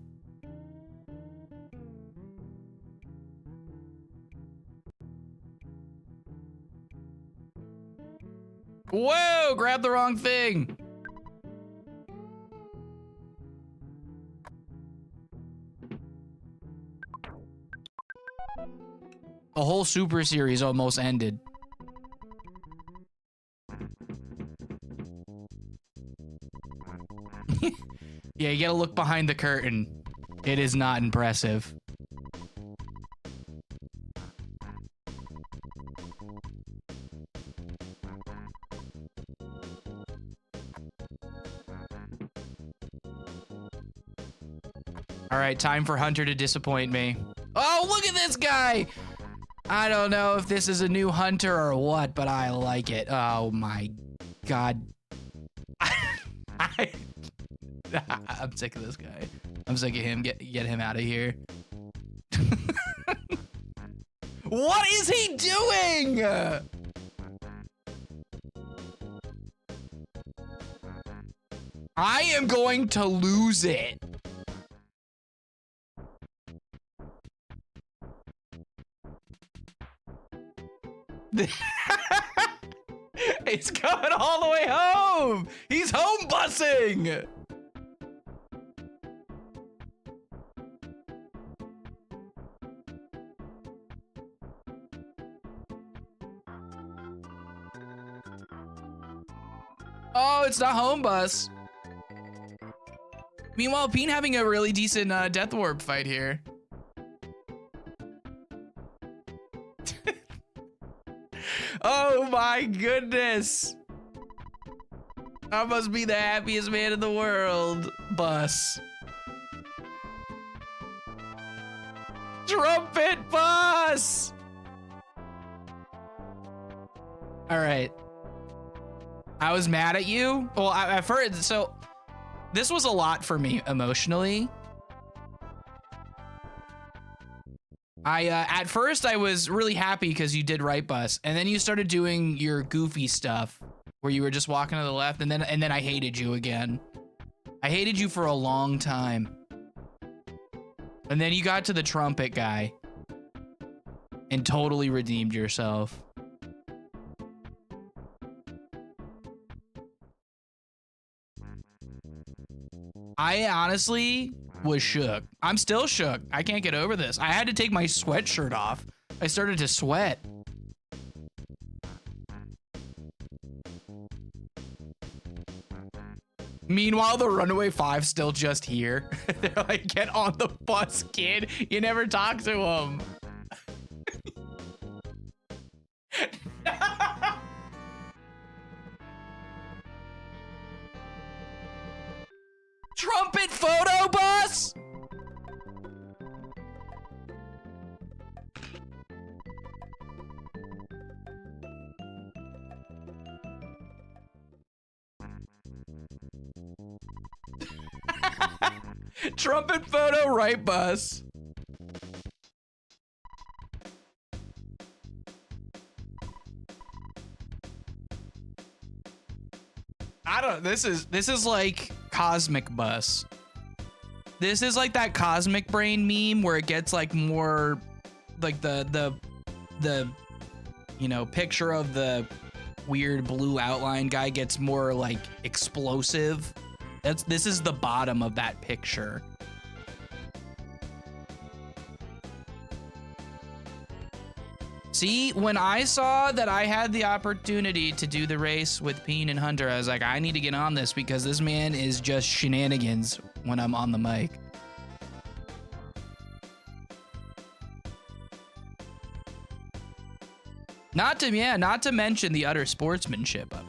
Whoa, grab the wrong thing. The whole Super Series almost ended. Yeah, you gotta look behind the curtain. It is not impressive. All right, time for Hunter to disappoint me. Oh, look at this guy! I don't know if this is a new Hunter or what, but I like it. Oh my God. I'm sick of this guy. I'm sick of him. Get him out of here. What is he doing? I am going to lose it. He's coming all the way home. He's home busing. Oh, it's not home bus. Meanwhile, Peen having a really decent death warp fight here. Oh my goodness. I must be the happiest man in the world. Bus. Trumpet bus. All right. I was mad at you. Well, at first, so this was a lot for me emotionally. At first I was really happy because you did right bus, and then you started doing your goofy stuff where you were just walking to the left, and then I hated you again. I hated you for a long time. And then you got to the trumpet guy and totally redeemed yourself. I honestly was shook. I'm still shook. I can't get over this. I had to take my sweatshirt off. I started to sweat. Meanwhile, the Runaway Five's still just here. They're like, get on the bus, kid. You never talk to him. Trumpet photo bus? Trumpet photo right bus. I don't, this is like Cosmic Bus. This is like that Cosmic Brain meme where it gets like more like the you know, picture of the weird blue outline guy gets more like explosive. This is the bottom of that picture. See, when I saw that I had the opportunity to do the race with Peen and Hunter, I was like, I need to get on this because this man is just shenanigans when I'm on the mic. Not to mention the utter sportsmanship of it.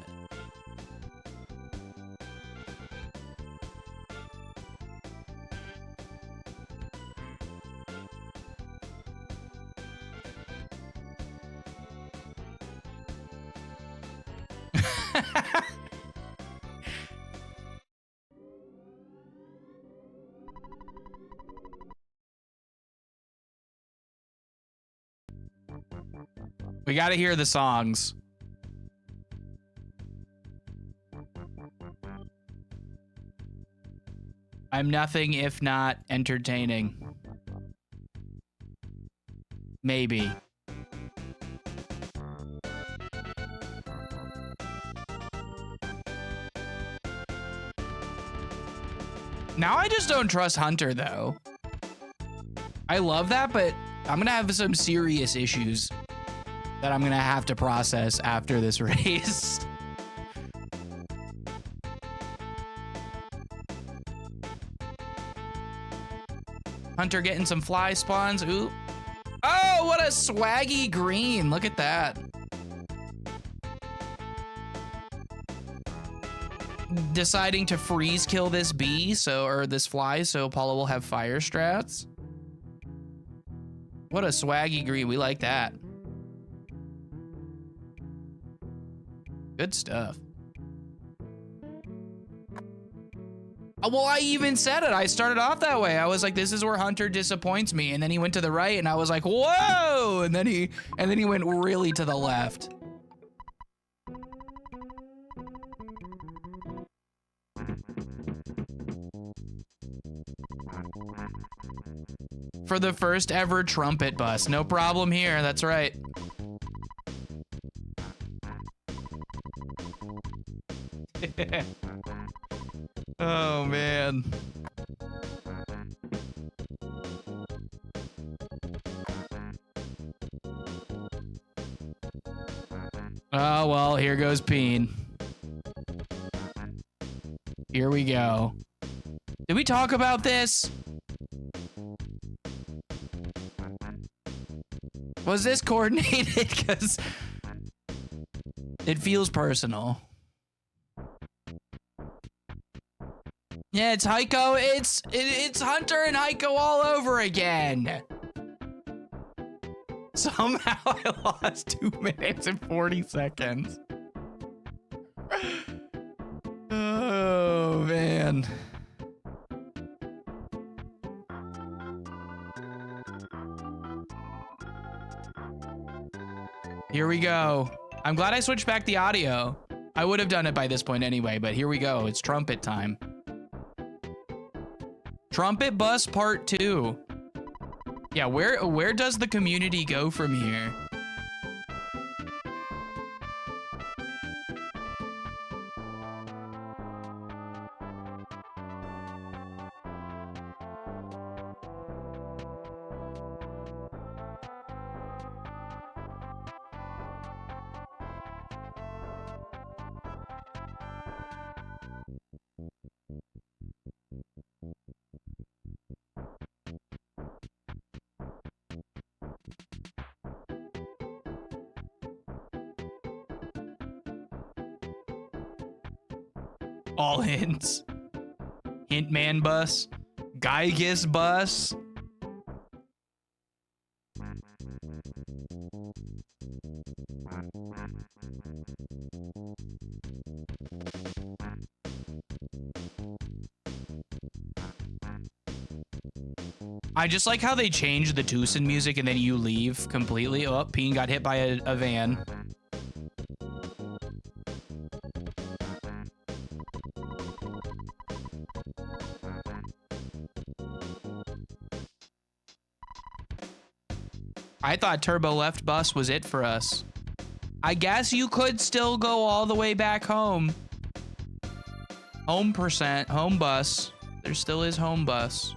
We gotta hear the songs. I'm nothing if not entertaining. Maybe. Now I just don't trust Hunter though. I love that, but I'm gonna have some serious issues that I'm gonna have to process after this race. Hunter getting some fly spawns. Ooh. Oh, what a swaggy green. Look at that. Deciding to freeze kill this bee, or this fly, so Paula will have fire strats. What a swaggy green. We like that. Good stuff. Well, I even said it. I started off that way. I was like, this is where Hunter disappoints me. And then he went to the right and I was like, whoa. And then he went really to the left. For the first ever trumpet bus. No problem here. That's right. Oh, man. Oh, well, here goes Peen. Here we go. Did we talk about this? Was this coordinated? Because it feels personal. Yeah, it's Heiko. It's Hunter and Heiko all over again. Somehow I lost 2 minutes and 40 seconds. Oh, man. Here we go. I'm glad I switched back the audio. I would have done it by this point anyway, but here we go. It's trumpet time. Trumpet Bus Part 2. Yeah, where does the community go from here? All hints. Hintman bus. Geigus bus. I just like how they change the Tucson music and then you leave completely. Oh, Peen got hit by a van. I thought Turbo Left Bus was it for us. I guess you could still go all the way back home. Home percent, home bus. There still is home bus.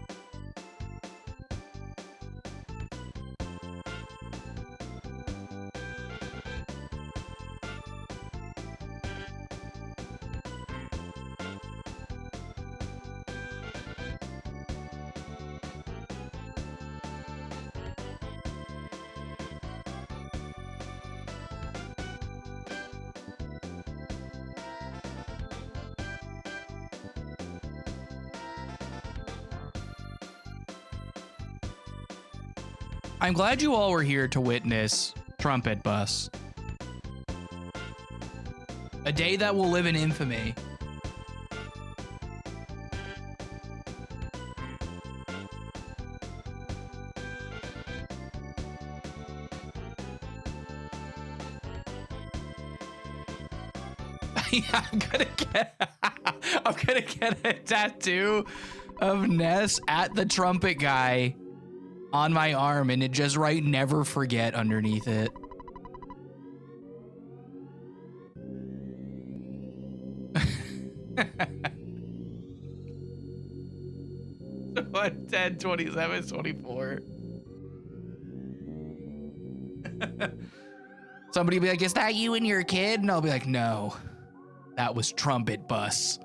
I'm glad you all were here to witness Trumpet Bus. A day that will live in infamy. Yeah, I'm gonna get a tattoo of Ness at the trumpet guy on my arm, and it just write "never forget" underneath it. What? 10, 27, 24. Somebody be like, "Is that you and your kid?" And I'll be like, "No, that was Trumpet Bus."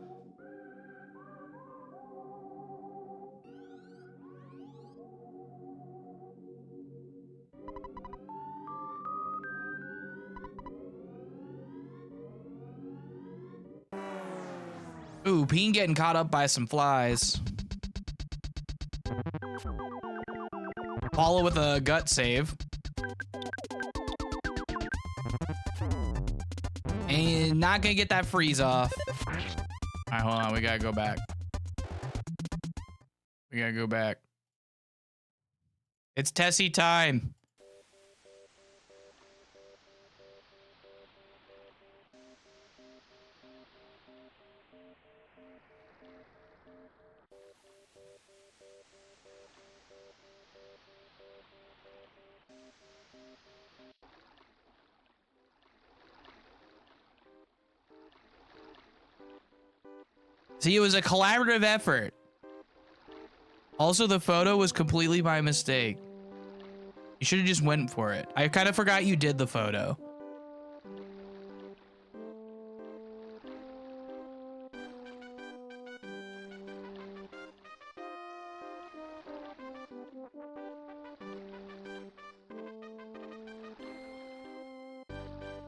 Ooh, Peen getting caught up by some flies. Paula with a gut save. And not gonna get that freeze off. All right, hold on. We gotta go back. We gotta go back. It's Tessie time. See, it was a collaborative effort. Also, the photo was completely my mistake. You should have just went for it. I kind of forgot you did the photo.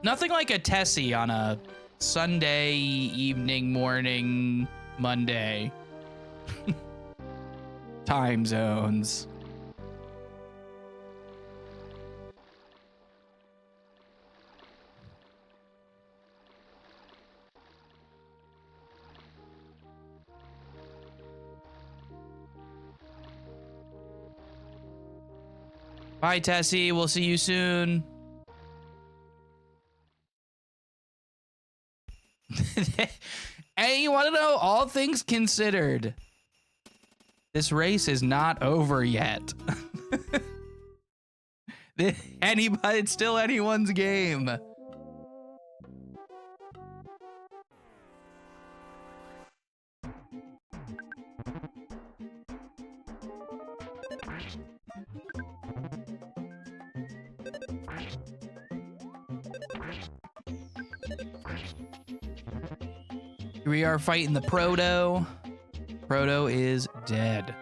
Nothing like a Tessie on a Sunday evening, morning, Monday. Time zones. Bye, Tessie. We'll see you soon. Hey, you want to know, all things considered, this race is not over yet. It's still anyone's game. We are fighting the Proto. Proto is dead.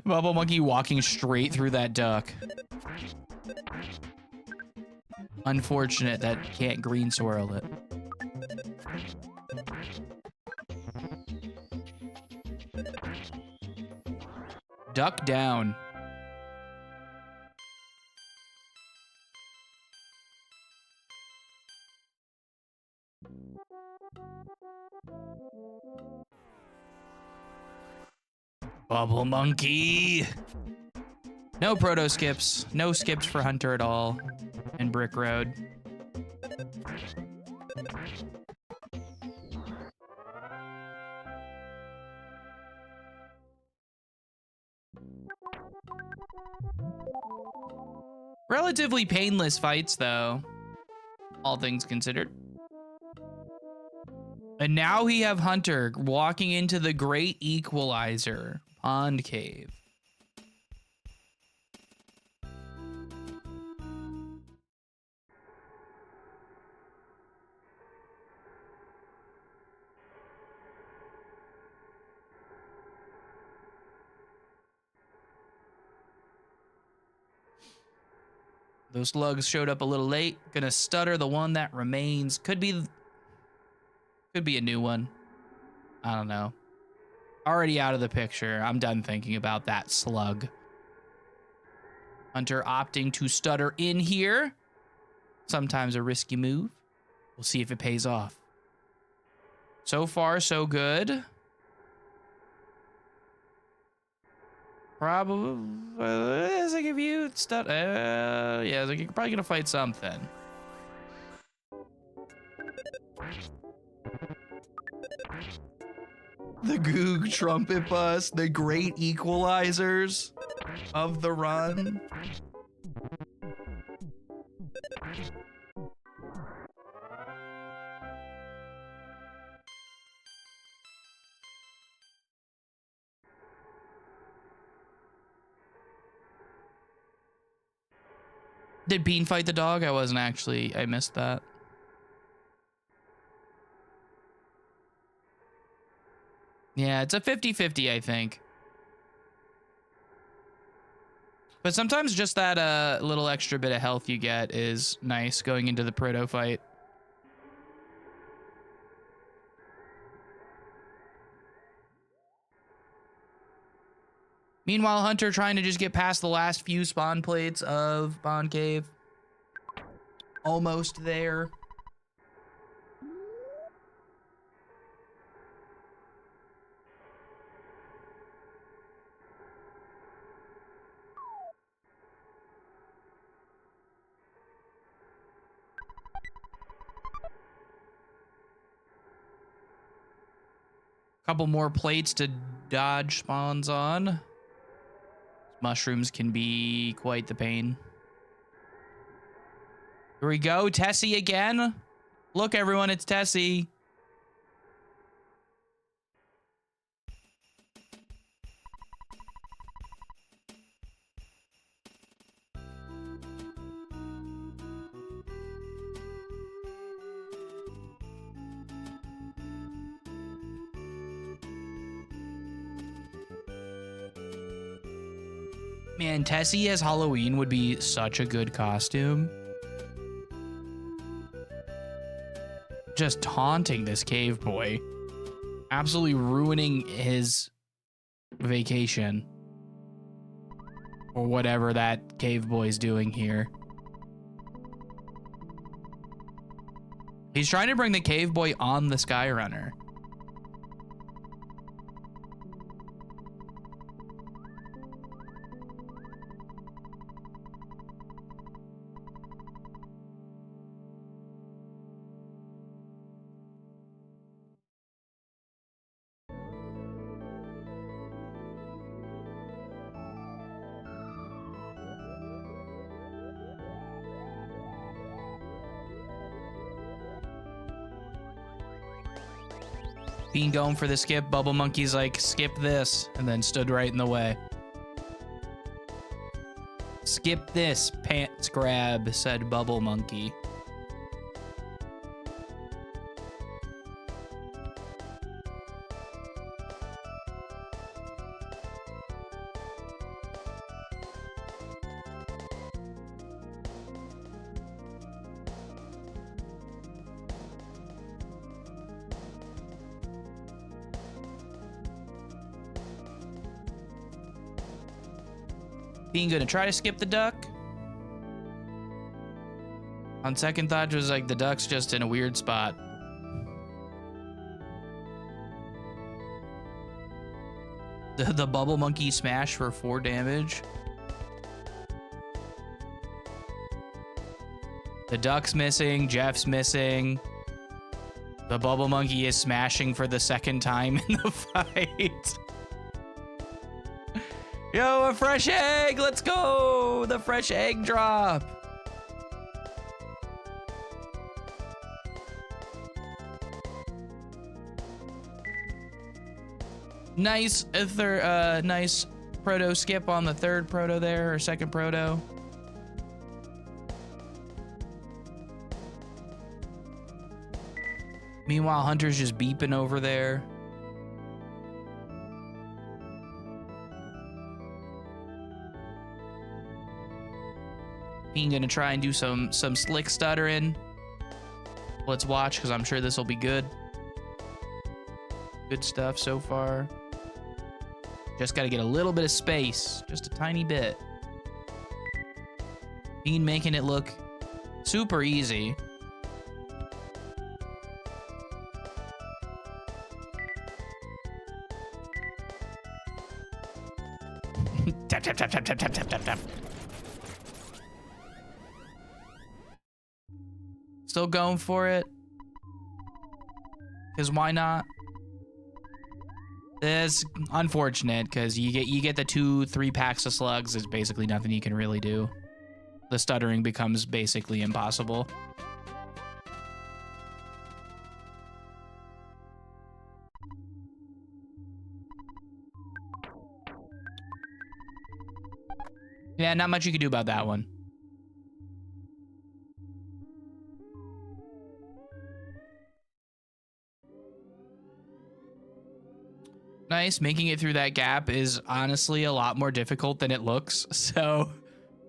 Bubble Monkey walking straight through that duck. Unfortunate that can't green swirl it. Duck down. Bubble Monkey. No proto skips. No skips for Hunter at all in Brick Road. Relatively painless fights, though, all things considered. And now we have Hunter walking into the Great Equalizer Pond Cave. Those slugs showed up a little late. Gonna stutter the one that remains. Could be a new one. I don't know. Already out of the picture. I'm done thinking about that slug. Hunter opting to stutter in here. Sometimes a risky move. We'll see if it pays off. So far, so good. Probably, it's like if you stutter, yeah, like you're probably gonna fight something. The Goog Trumpet Bus, the Great Equalizers of the run. Did Bean fight the dog? I wasn't actually, I missed that. Yeah, it's a 50-50, I think. But sometimes just that little extra bit of health you get is nice going into the Proto fight. Meanwhile, Hunter trying to just get past the last few spawn plates of Bond Cave. Almost there. Couple more plates to dodge spawns on. Mushrooms can be quite the pain. Here we go, Tessie again. Look, everyone, it's Tessie. Man, Tessie as Halloween would be such a good costume. Just taunting this cave boy. Absolutely ruining his vacation. Or whatever that cave boy's doing here. He's trying to bring the cave boy on the Skyrunner. Bean going for the skip. Bubble Monkey's like, skip this, and then stood right in the way. Skip this, pants grab, said Bubble Monkey. Being gonna try to skip the duck. On second thought, it was like the duck's just in a weird spot. The Bubble Monkey smash for 4 damage. The duck's missing, Jeff's missing. The Bubble Monkey is smashing for the 2nd time in the fight. Yo, a fresh egg! Let's go! The fresh egg drop! Nice, nice proto skip on the 3rd proto there, or 2nd proto. Meanwhile, Hunter's just beeping over there. Being gonna try and do some slick stuttering. Let's watch, because I'm sure this will be good. Good stuff so far. Just gotta get a little bit of space, just a tiny bit. Bean making it look super easy. Tap, tap, tap, tap, tap, tap, tap, tap, tap. Still going for it. Because why not? It's unfortunate because you get the 2-3 packs of slugs. There's basically nothing you can really do. The stuttering becomes basically impossible. Yeah, not much you can do about that one. Nice. Making it through that gap is honestly a lot more difficult than it looks. So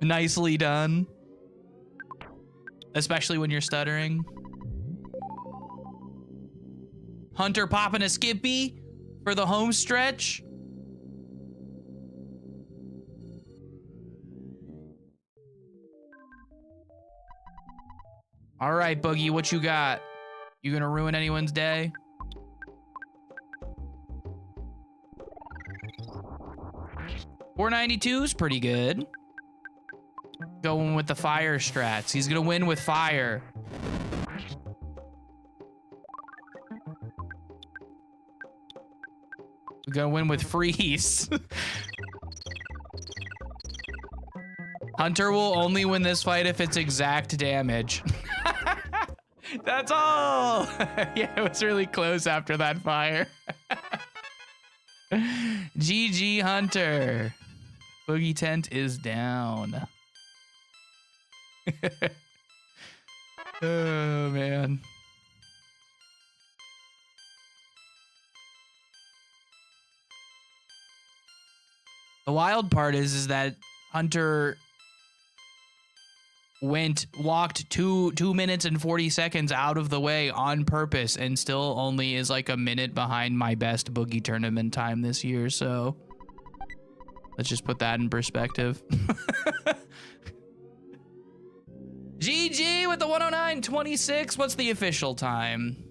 nicely done. Especially when you're stuttering. Hunter popping a skippy for the home stretch. All right, Boogey, what you got? You gonna ruin anyone's day? $492 is pretty good. Going with the fire strats. He's gonna win with fire. We're gonna win with freeze. Hunter will only win this fight if it's exact damage. That's all. Yeah, it was really close after that fire. GG Hunter. Boogie tent is down. Oh man. The wild part is that Hunter walked 2 minutes and 40 seconds out of the way on purpose and still only is like a minute behind my best Boogie tournament time this year. So let's just put that in perspective. GG with the 109.26. What's the official time?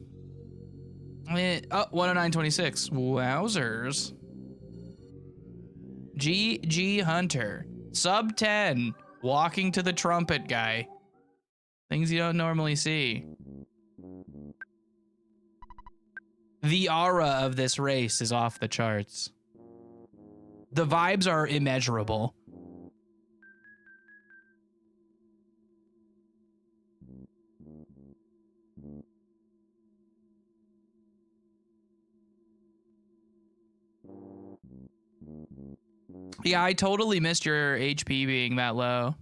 Oh, 109.26. Wowzers. GG Hunter. Sub 10. Walking to the trumpet guy. Things you don't normally see. The aura of this race is off the charts. The vibes are immeasurable. Yeah, I totally missed your HP being that low.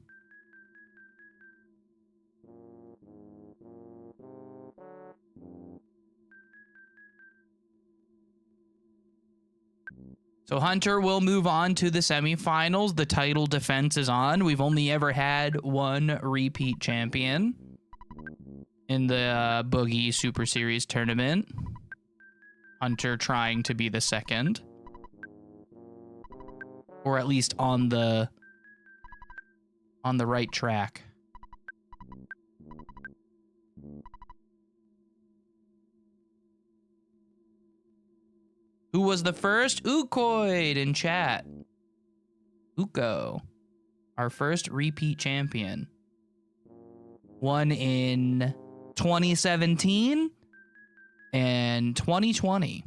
So Hunter will move on to the semifinals. The title defense is on. We've only ever had one repeat champion in the Boogie Super Series tournament. Hunter trying to be the second. Or at least on the right track. Who was the first? Ukoid in chat. Uko, our first repeat champion. Won in 2017 and 2020.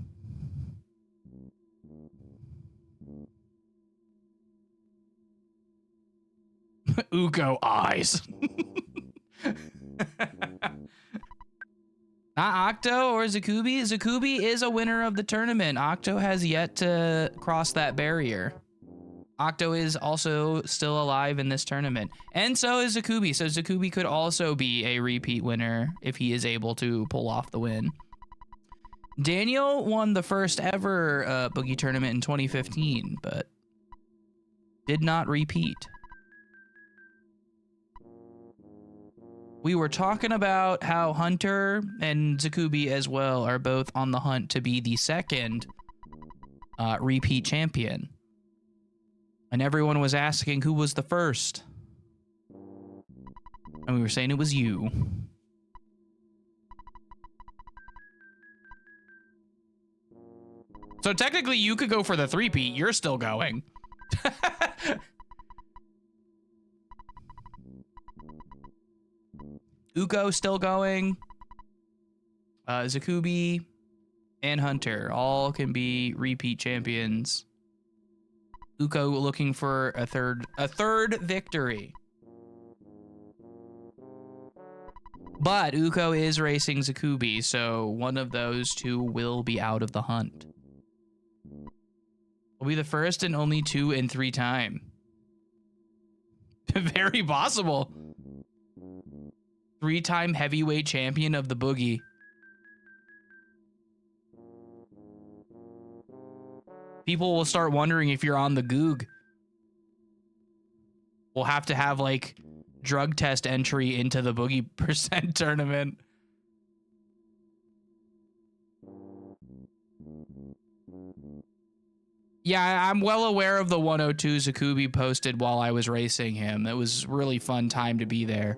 Uko eyes. Not Octo or Zakubi. Zakubi is a winner of the tournament. Octo has yet to cross that barrier. Octo is also still alive in this tournament. And so is Zakubi. So Zakubi could also be a repeat winner if he is able to pull off the win. Daniel won the first ever Boogie tournament in 2015, but did not repeat. We were talking about how Hunter and Zakubi as well are both on the hunt to be the second repeat champion. And everyone was asking who was the first. And we were saying it was you. So technically you could go for the three-peat. You're still going. Uko still going. Zakubi and Hunter all can be repeat champions. Uko looking for a third victory. But Uko is racing Zakubi, so one of those two will be out of the hunt. Will be the first and only 2 and 3 time. Very possible. 3-time heavyweight champion of the Boogie. People will start wondering if you're on the Goog. We'll have to have like drug test entry into the Boogie percent tournament. Yeah, I'm well aware of the 102 Zakubi posted while I was racing him. It was a really fun time to be there.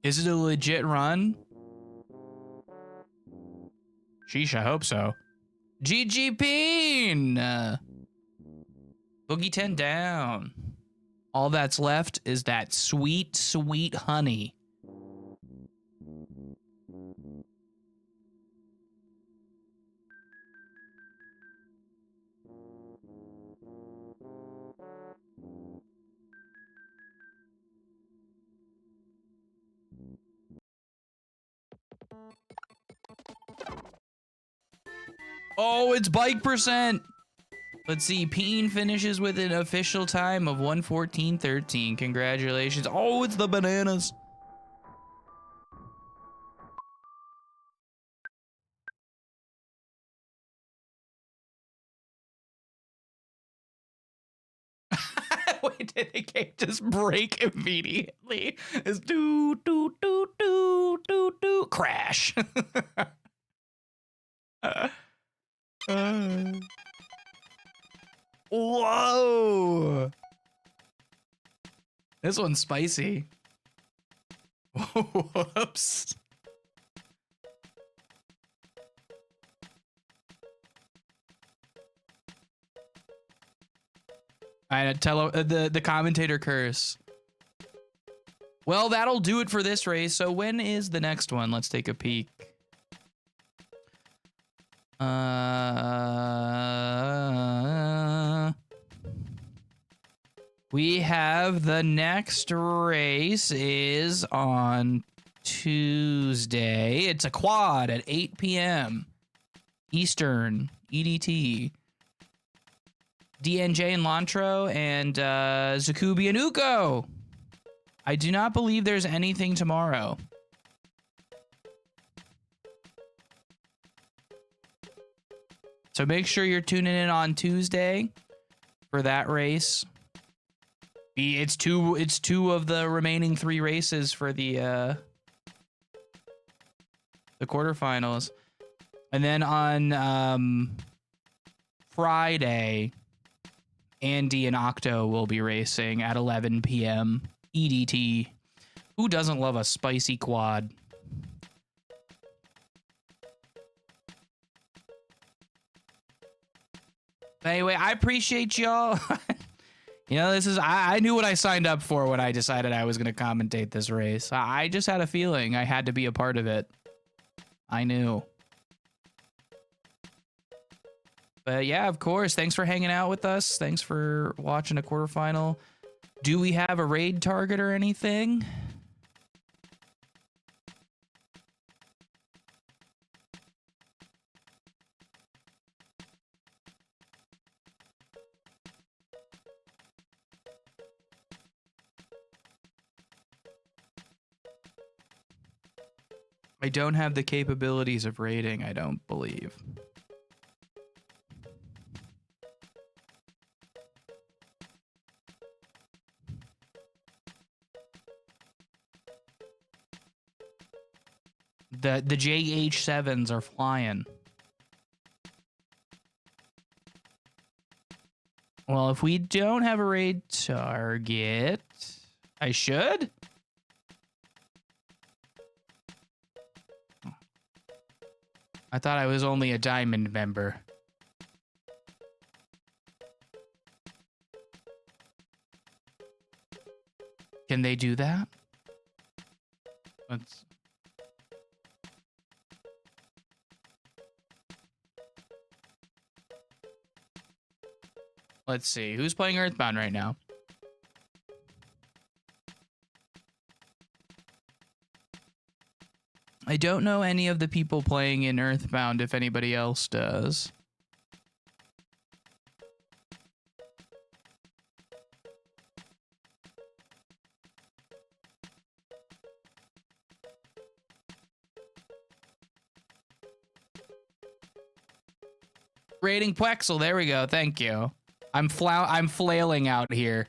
Is it a legit run? Sheesh, I hope so. GG Peen! Boogie 10 down. All that's left is that sweet, sweet honey. Oh, it's bike percent. Let's see. Peen finishes with an official time of 1:14:13. Congratulations. Oh, it's the bananas. Wait, did the game just break immediately? It's do do do do do do crash. Whoa! This one's spicy. Whoops. I tell the commentator curse. Well, that'll do it for this race. So when is the next one? Let's take a peek. We have the next race is on Tuesday. It's a quad at 8 p.m. Eastern EDT. DNJ and Lantro and Zakubi and Uko. I do not believe there's anything tomorrow. So make sure you're tuning in on Tuesday for that race. It's two of the remaining 3 races for the quarterfinals. And then on Friday, Andy and Octo will be racing at 11 p.m. EDT. Who doesn't love a spicy quad? Anyway, I appreciate y'all. You know, this is, I knew what I signed up for when I decided I was going to commentate this race. I just had a feeling I had to be a part of it. I knew. But yeah, of course, thanks for hanging out with us. Thanks for watching a quarterfinal. Do we have a raid target or anything? I don't have the capabilities of raiding, I don't believe. The JH7s are flying. Well, if we don't have a raid target, I should? I thought I was only a diamond member. Can they do that? Let's see. Who's playing Earthbound right now? I don't know any of the people playing in Earthbound if anybody else does. Rating Plexel, there we go. Thank you. I'm flailing out here.